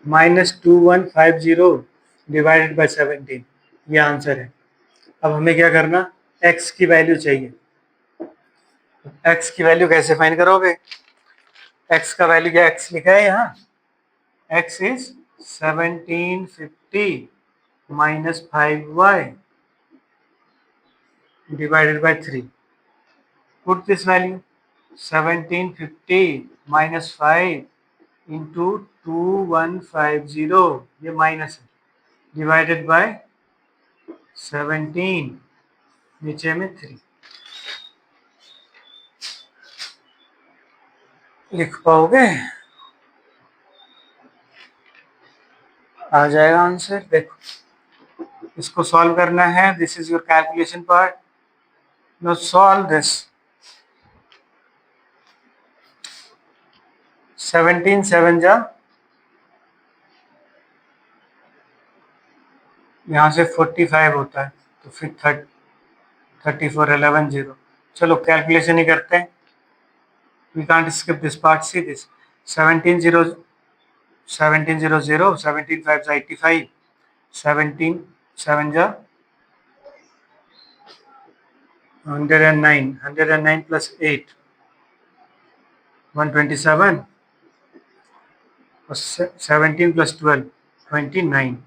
minus 2150 divided by 17, ये आंसर है। अब हमें क्या करना, x की वैल्यू चाहिए। x की वैल्यू कैसे फाइंड करोगे? x का वैल्यू क्या x लिखा है यहाँ, x is 1750 minus 5y divided by 3. Put this value 1750 minus 5 into 2150, ये माइनस है, डिवाइडेड बाय 17, नीचे में 3 लिख पाओगे? आ जाएगा आंसर। देखो इसको सॉल्व करना है, this is your calculation part. Now solve this. 17 7 जा, यहाँ से 45 होता है, तो फिर 34 11 0। चलो कैलकुलेशन ही करते हैं, we can't skip this part. See this 17 0 17 0 0, 17 5 जा 85, 17 7 जा 109, 109 plus 8 127, और 17 plus 12 29,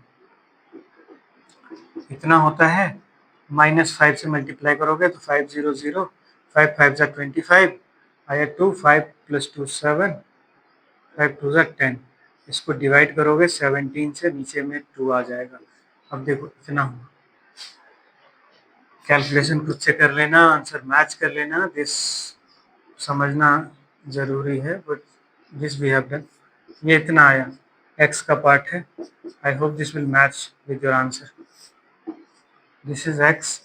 इतना होता है। माइनस 5 से मल्टीप्लाई करोगे तो 500, 5 5 जा 25, आया 2, 5 plus 2 7, 5 2 जा 10। इसको डिवाइड करोगे 17 से, नीचे में 2 आ जाएगा। अब देखो इतना हुआ। कैलकुलेशन खुद से कर लेना, आंसर मैच कर लेना, दिस समझना जरूरी है, but this we have done. ये इतना आया, x का पार्ट है। I hope this will match with your answer. This is x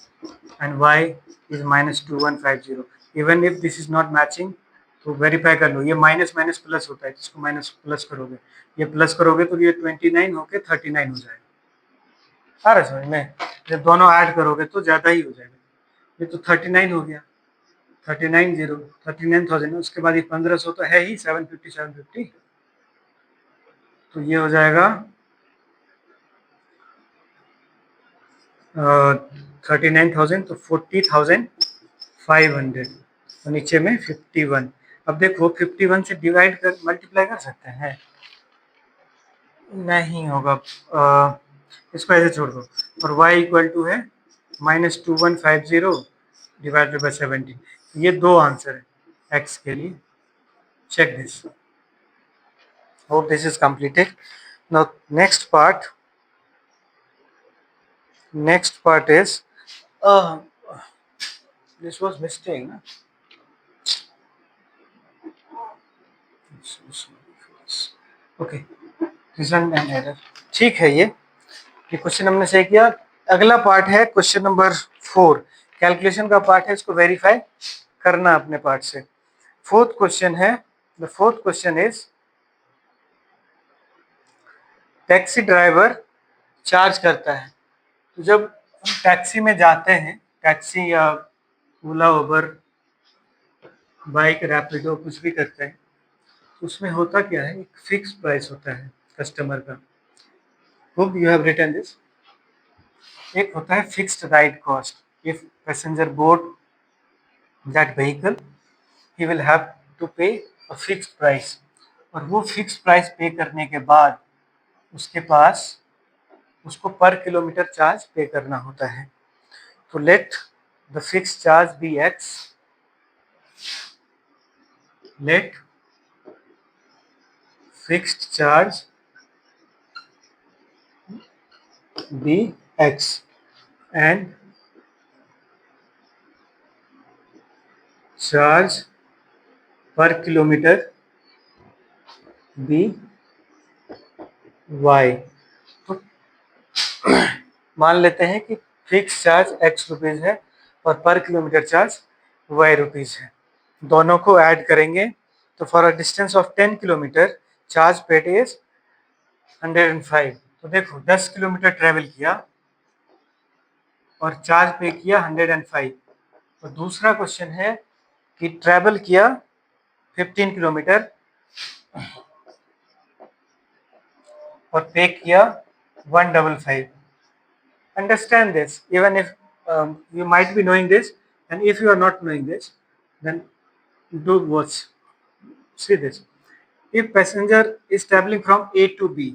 and y is minus 2150। Even if this is not matching तो वेरीफाई कर लो, ये माइनस माइनस प्लस होता है, इसको माइनस प्लस करोगे, ये प्लस करोगे तो ये 29 होके 39 हो जाएगा। आ रहा समझ में? जब दोनों ऐड करोगे तो ज़्यादा ही हो जाएगा। ये तो 39 हो गया, 39,000, उसके बाद ये 1500 तो है ही, 750, तो ये हो जाएगा 39,000, तो 40,500, और नीचे में 51। अब देखो 51 से डिवाइड कर मल्टीप्लाई कर सकते हैं? नहीं होगा, इसको ऐसे छोड़ दो। और y इक्वल टू है माइनस 2150 डिवाइडेड बाई 17। ये दो आंसर है x के लिए। Check this. Hope this is completed. Now next part is this was mistake. Okay, reason and error. ठीक है, ये क्वेश्चन हमने सही किया। अगला पार्ट है क्वेश्चन नंबर 4, कैलकुलेशन का पार्ट है, इसको वेरीफाई करना अपने पार्ट से। फोर्थ क्वेश्चन है, the fourth question is taxi driver charge करता है। तो जब हम टैक्सी में जाते हैं, टैक्सी या ओला उबर बाइक रैपिडो कुछ भी करते हैं, उसमें होता क्या है, एक फिक्स प्राइस होता है। कस्टमर का। Hope you have written this. एक होता है fixed ride cost, if passenger board that vehicle he will have to pay a fixed price, और वो फिक्स्ड प्राइस पे करने के बाद उसके पास उसको पर किलोमीटर चार्ज पे करना होता है। तो let the fixed charge be x, let fixed charge be x and charge per kilometre be y. तो मान लेते हैं कि फिक्स चार्ज एक्स रुपीज़ है और पर किलोमीटर चार्ज वाई रुपीज़ है। दोनों को ऐड करेंगे तो for a distance of 10 kilometre charge paid is 105। तो देखो 10 किलोमीटर ट्रेवल किया और चार्ज पे किया 105। और दूसरा क्वेश्चन है कि ट्रेवल किया 15 किलोमीटर और पे किया 155। Understand this, even if you might be knowing this, and if you are not knowing this, then do watch. See this. If passenger is traveling from A to B,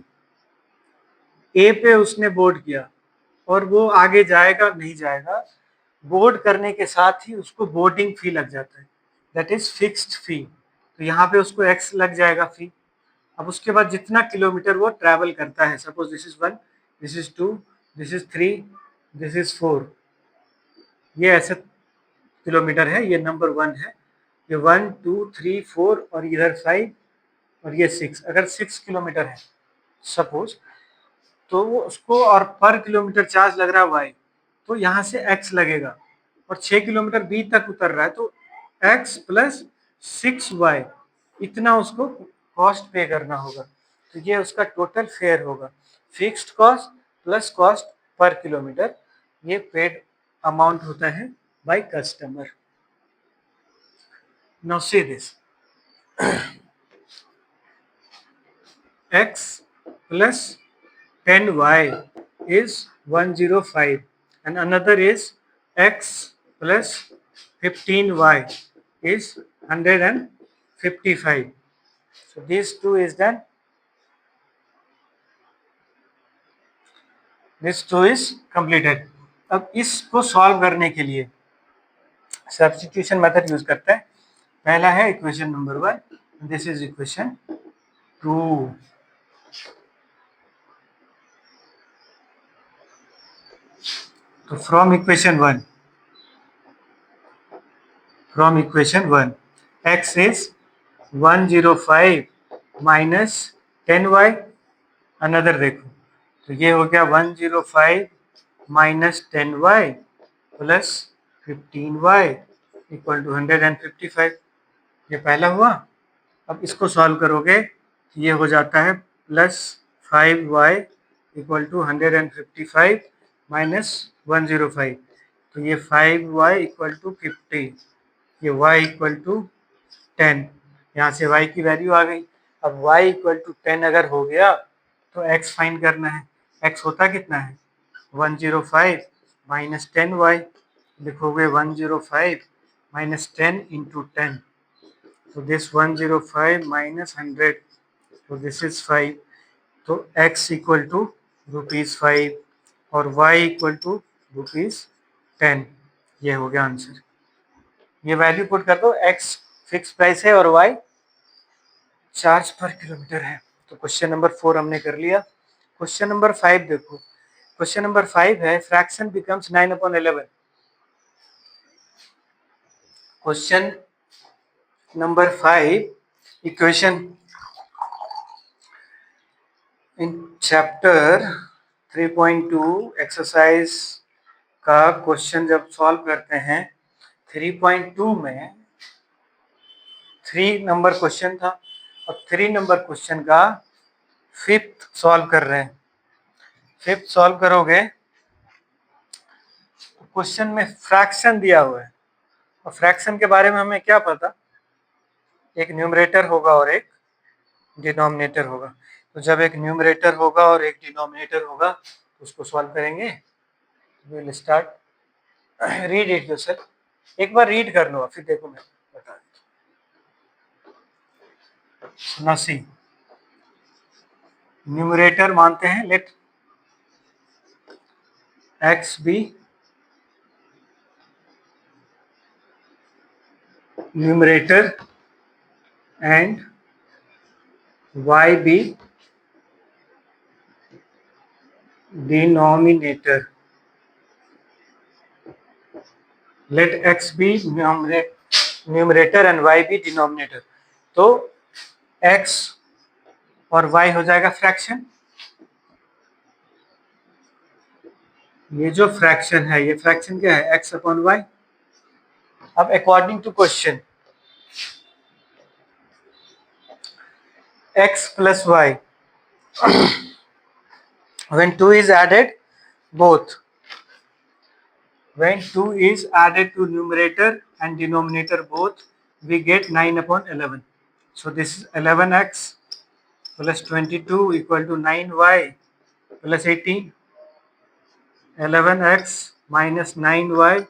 A पे उसने board किया और वो आगे जाएगा नहीं जाएगा, board करने के साथ ही उसको बोर्डिंग फी लग जाता है, दैट इज फिक्स्ड फी। तो यहाँ पे उसको एक्स लग जाएगा फी। अब उसके बाद जितना किलोमीटर वो ट्रैवल करता है, suppose this is 1, this is 2, this is 3, this is 4, ये ऐसे किलोमीटर है, ये नंबर 1 है, ये 1 2 3 4 और इधर 5 और ये 6। अगर 6 किलोमीटर है सपोज, तो वो उसको और पर किलोमीटर चार्ज लग रहा है वाई, तो यहाँ से एक्स लगेगा। और 6 किलोमीटर बी तक उतर रहा है तो एक्स प्लस 6y, इतना उसको कॉस्ट पे करना होगा। तो ये उसका टोटल फेयर होगा, fixed cost plus cost per kilometre, ये पेड अमाउंट होता है by customer. Now see this, x plus 10y is 105 and another is x plus 15y is 155. So these two is done. This two is completed. अब इसको solve करने के लिए substitution method use करते हैं। पहला है equation number 1, this is equation 2। तो from equation 1 x is 105 minus 10y, another देखो, तो ये हो गया 105 minus 10y plus 15y equal to 155। ये पहला हुआ। अब इसको सॉल्व करोगे तो ये हो जाता है plus 5y equal to 155 minus 105, तो ये 5y इक्वल टू 50, ये y इक्वल टू 10। यहाँ से y की वैल्यू आ गई। अब y इक्वल टू 10 अगर हो गया तो x फाइंड करना है। x होता कितना है, 105 माइनस 10y, लिखोगे 105 माइनस 10 इंटू 10, तो दिस 105 माइनस 100, तो दिस इज 5, तो x इक्वल टू ₹5 और y इक्वल टू ₹10। ये हो गया आंसर। ये वैल्यू पुट कर दो, x फिक्स प्राइस है और y चार्ज पर किलोमीटर है। तो क्वेश्चन नंबर 4 हमने कर लिया। क्वेश्चन नंबर 5 देखो, क्वेश्चन नंबर 5 है fraction becomes 9/11। Question number 5 equation in chapter 3.2 exercise का क्वेश्चन जब सॉल्व करते हैं, 3.2 में 3 नंबर क्वेश्चन था और 3 नंबर क्वेश्चन का 5th सॉल्व कर रहे हैं। 5th सॉल्व करोगे तो क्वेश्चन में फ्रैक्शन दिया हुआ है, और फ्रैक्शन के बारे में हमें क्या पता, एक न्यूमरेटर होगा और एक डिनोमिनेटर होगा। तो जब एक न्यूमरेटर होगा और एक डिनोमिनेटर होगा तो उसको सॉल्व करेंगे. Will start. Read it yourself. एक बार रीड कर लो फिर देखो मैं बता देता हूं. नाउ सी, न्यूमरेटर मानते हैं let x be numerator and y be denominator. Let x be numerator and y be denominator. तो x और y हो जाएगा फ्रैक्शन. ये जो फ्रैक्शन है ये फ्रैक्शन क्या है? x upon y. अब according to question x plus y when 2 is added both, when 2 is added to numerator and denominator both, we get 9 upon 11. So this is 11x plus 22 equal to 9y plus 18. 11x minus 9y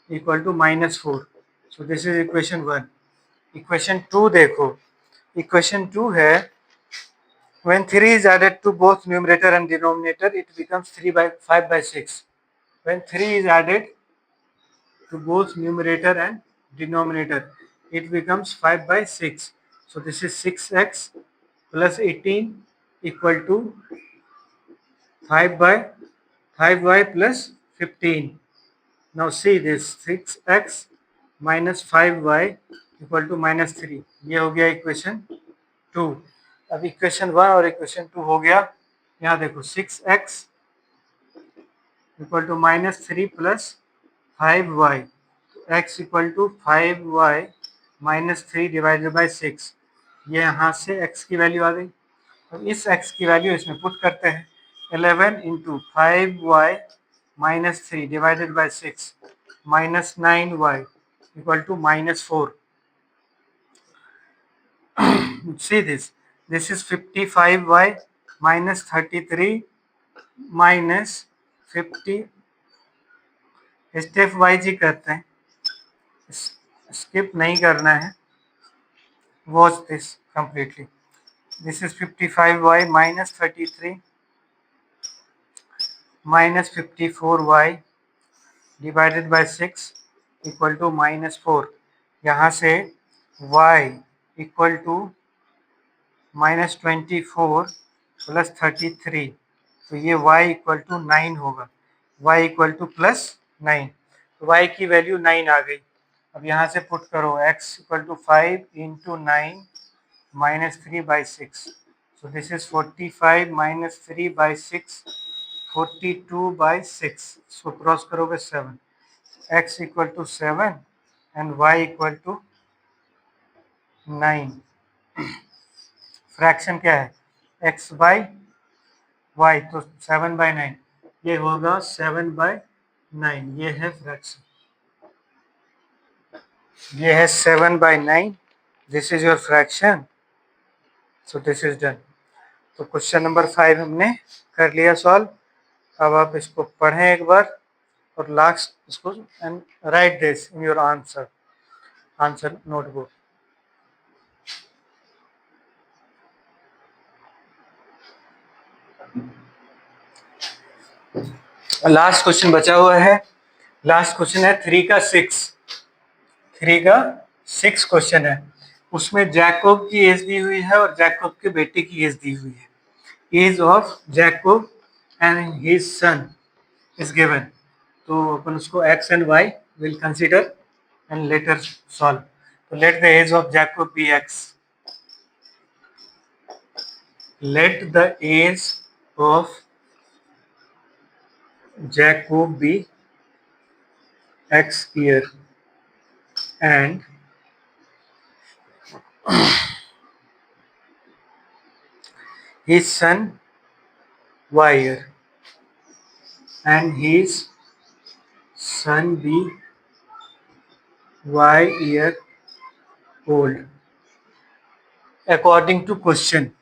equal to minus 4. So this is equation 1. Equation 2 देखो. Equation 2 है when 3 is added to both numerator and denominator it becomes 3 by 5 by 6. When 3 is added to both numerator and denominator it becomes 5 by 6. So this is 6x plus 18 equal to 5y plus 15. Now see this 6x minus 5y equal to minus 3. ये हो गया equation 2. अब equation 1 और equation 2 हो गया. यहाँ देखो 6x equal to minus 3 plus 5y. x equal to 5y minus 3 divided by 6. ये यहाँ से x की वैल्यू आ गई. तो इस x की वैल्यू इसमें पुट करते हैं. 11 into 5y minus 3 divided by 6 minus 9y equal to minus 4. See this. This is 55y minus 33 minus 50. Step wise ही करते हैं, स्किप नहीं करना है. Watch this completely. This is 55y minus 33 minus 54y divided by 6 equal to minus 4. यहाँ से y equal to minus 24 plus 33. तो ये y equal to 9 होगा. y equal to plus 9. तो y की वैल्यू 9 आ गई. अब यहाँ से पुट करो x equal to 5 into 9 minus 3 by 6. So this is 45 minus 3 by 6, 42 by 6. So cross करोगे 7. x equal to 7 and y equal to 9. Fraction क्या है? x by y. तो 7 by 9 ये होगा 7 by 9. ये है फ्रैक्शन. ये है 7 by 9. This is your fraction. So this is done. तो क्वेश्चन नंबर 5 हमने कर लिया सॉल्व. अब आप इसको पढ़ें एक बार और लास्ट इसको and right this in your answer notebook. Last question बचा हुआ है. लास्ट क्वेश्चन है 3 का 6 क्वेश्चन है. उसमें जैकोब की एज दी हुई है और जैकोब के बेटे की एज दी हुई है. Age of Jacob and his son is given. तो अपन उसको x and y will consider and later solve. तो let the age of Jacob be x. Let the age of Jacob be x year and his son y year and his son be y year old according to question.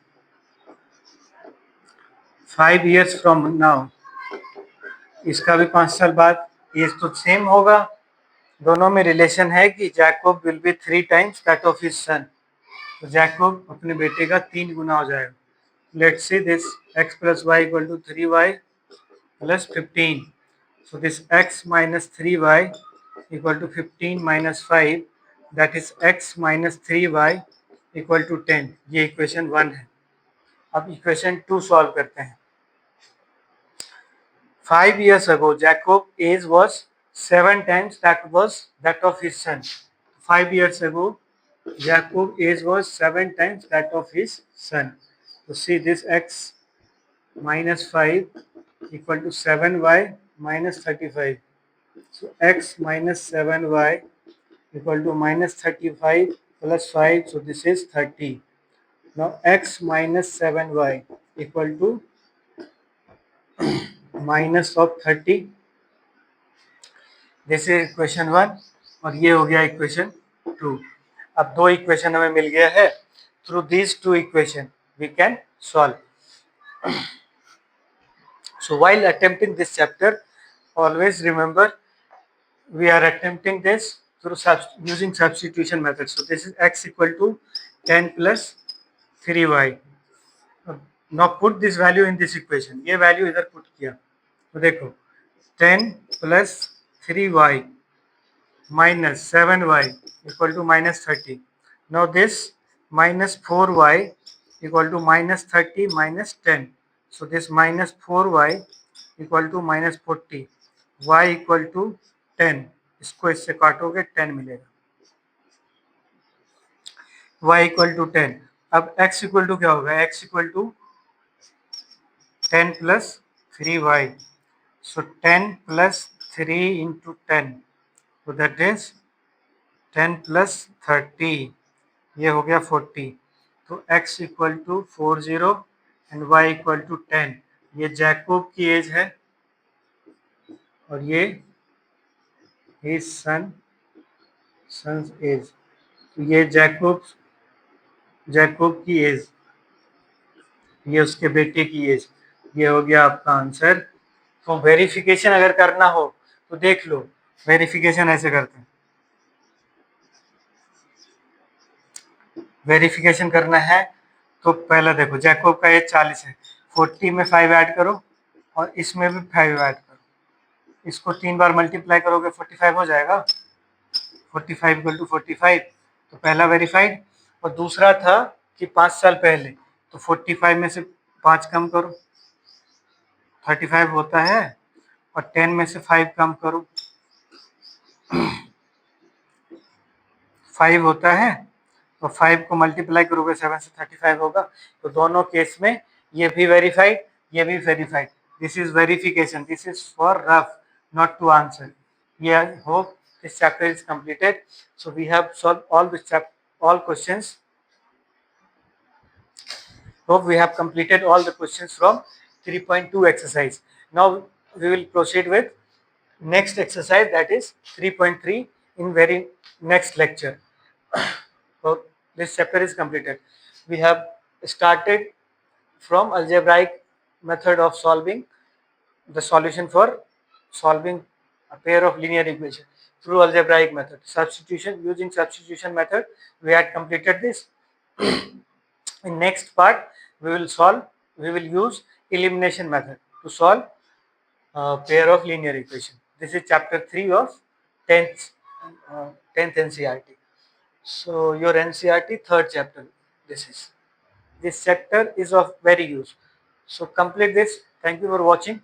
5 years from now, इसका भी 5 साल बाद, as तो same होगा, दोनों में relation है कि Jacob will be 3 times that of his son, तो जैकब अपने बेटे का 3 गुना हो जाएगा. Let's see this x plus y equal to 3y plus 15. So this x minus 3y equal to 15 minus 5, that is x minus 3y equal to 10. ये equation 1 है. अब equation 2 solve करते हैं. 5 years ago, Jacob's age was 7 times that of his son. 5 years ago, Jacob's age was 7 times that of his son. So see this x minus 5 equal to 7y minus 35. So x minus 7y equal to minus 35 plus 5. So this is 30. Now x minus 7y equal to minus of 30. This is equation 1 और ये हो गया equation 2. अब 2 equation हमें मिल गया है. Through these 2 equation we can solve. So while attempting this chapter, always remember we are attempting this through using substitution method. So this is x equal to 10 plus 3y. Now put this value in this equation. ये value इधर put किया तो देखो 10 plus 3y minus 7y equal to minus 30. Now this minus 4y equal to minus 30 minus 10. So this minus 4y equal to minus 40. Y equal to 10. इसको इससे काटोगे 10 मिलेगा. Y equal to 10. अब x equal to क्या होगा? x equal to 10 plus 3y. So 10 plus 3 into 10. So that is 10 plus 30. ये हो गया 40. तो x equal to 40 and y equal to 10. ये जैकब की एज है और ये his son's एज. तो ये जैकब की एज, ये उसके बेटे की एज. ये हो गया आपका आंसर. तो वेरिफिकेशन अगर करना हो तो देख लो, वेरिफिकेशन ऐसे करते हैं. वेरिफिकेशन करना है तो पहला देखो जैकब का एज 40 है, 40 में 5 ऐड करो और इसमें भी 5 ऐड करो. इसको 3 बार मल्टीप्लाई करोगे 45 हो जाएगा. 45 इक्वल टू 45. तो पहला वेरीफाइड. और दूसरा था कि 5 साल पहले, तो 45 में से 5 कम करो 35 होता है और 10 में से 5 कम करो 5 होता है. तो 5 को मल्टीप्लाई करोगे 7 से 35 होगा. तो दोनों केस में ये भी वेरीफाइड, ये भी verified. This is verification. This is for rough, not to answer. Yeah, I hope this chapter is completed. So we have solved all questions. Hope we have completed all the questions from 3.2 exercise. Now we will proceed with next exercise, that is 3.3 in very next lecture. So this chapter is completed. We have started from algebraic method of solving the solution for solving a pair of linear equations through algebraic method. Substitution, using substitution method we had completed this. In next part we will use elimination method to solve a pair of linear equations. This is chapter 3 of 10th NCERT. So your NCERT third chapter. This chapter is of very use. So complete this. Thank you for watching.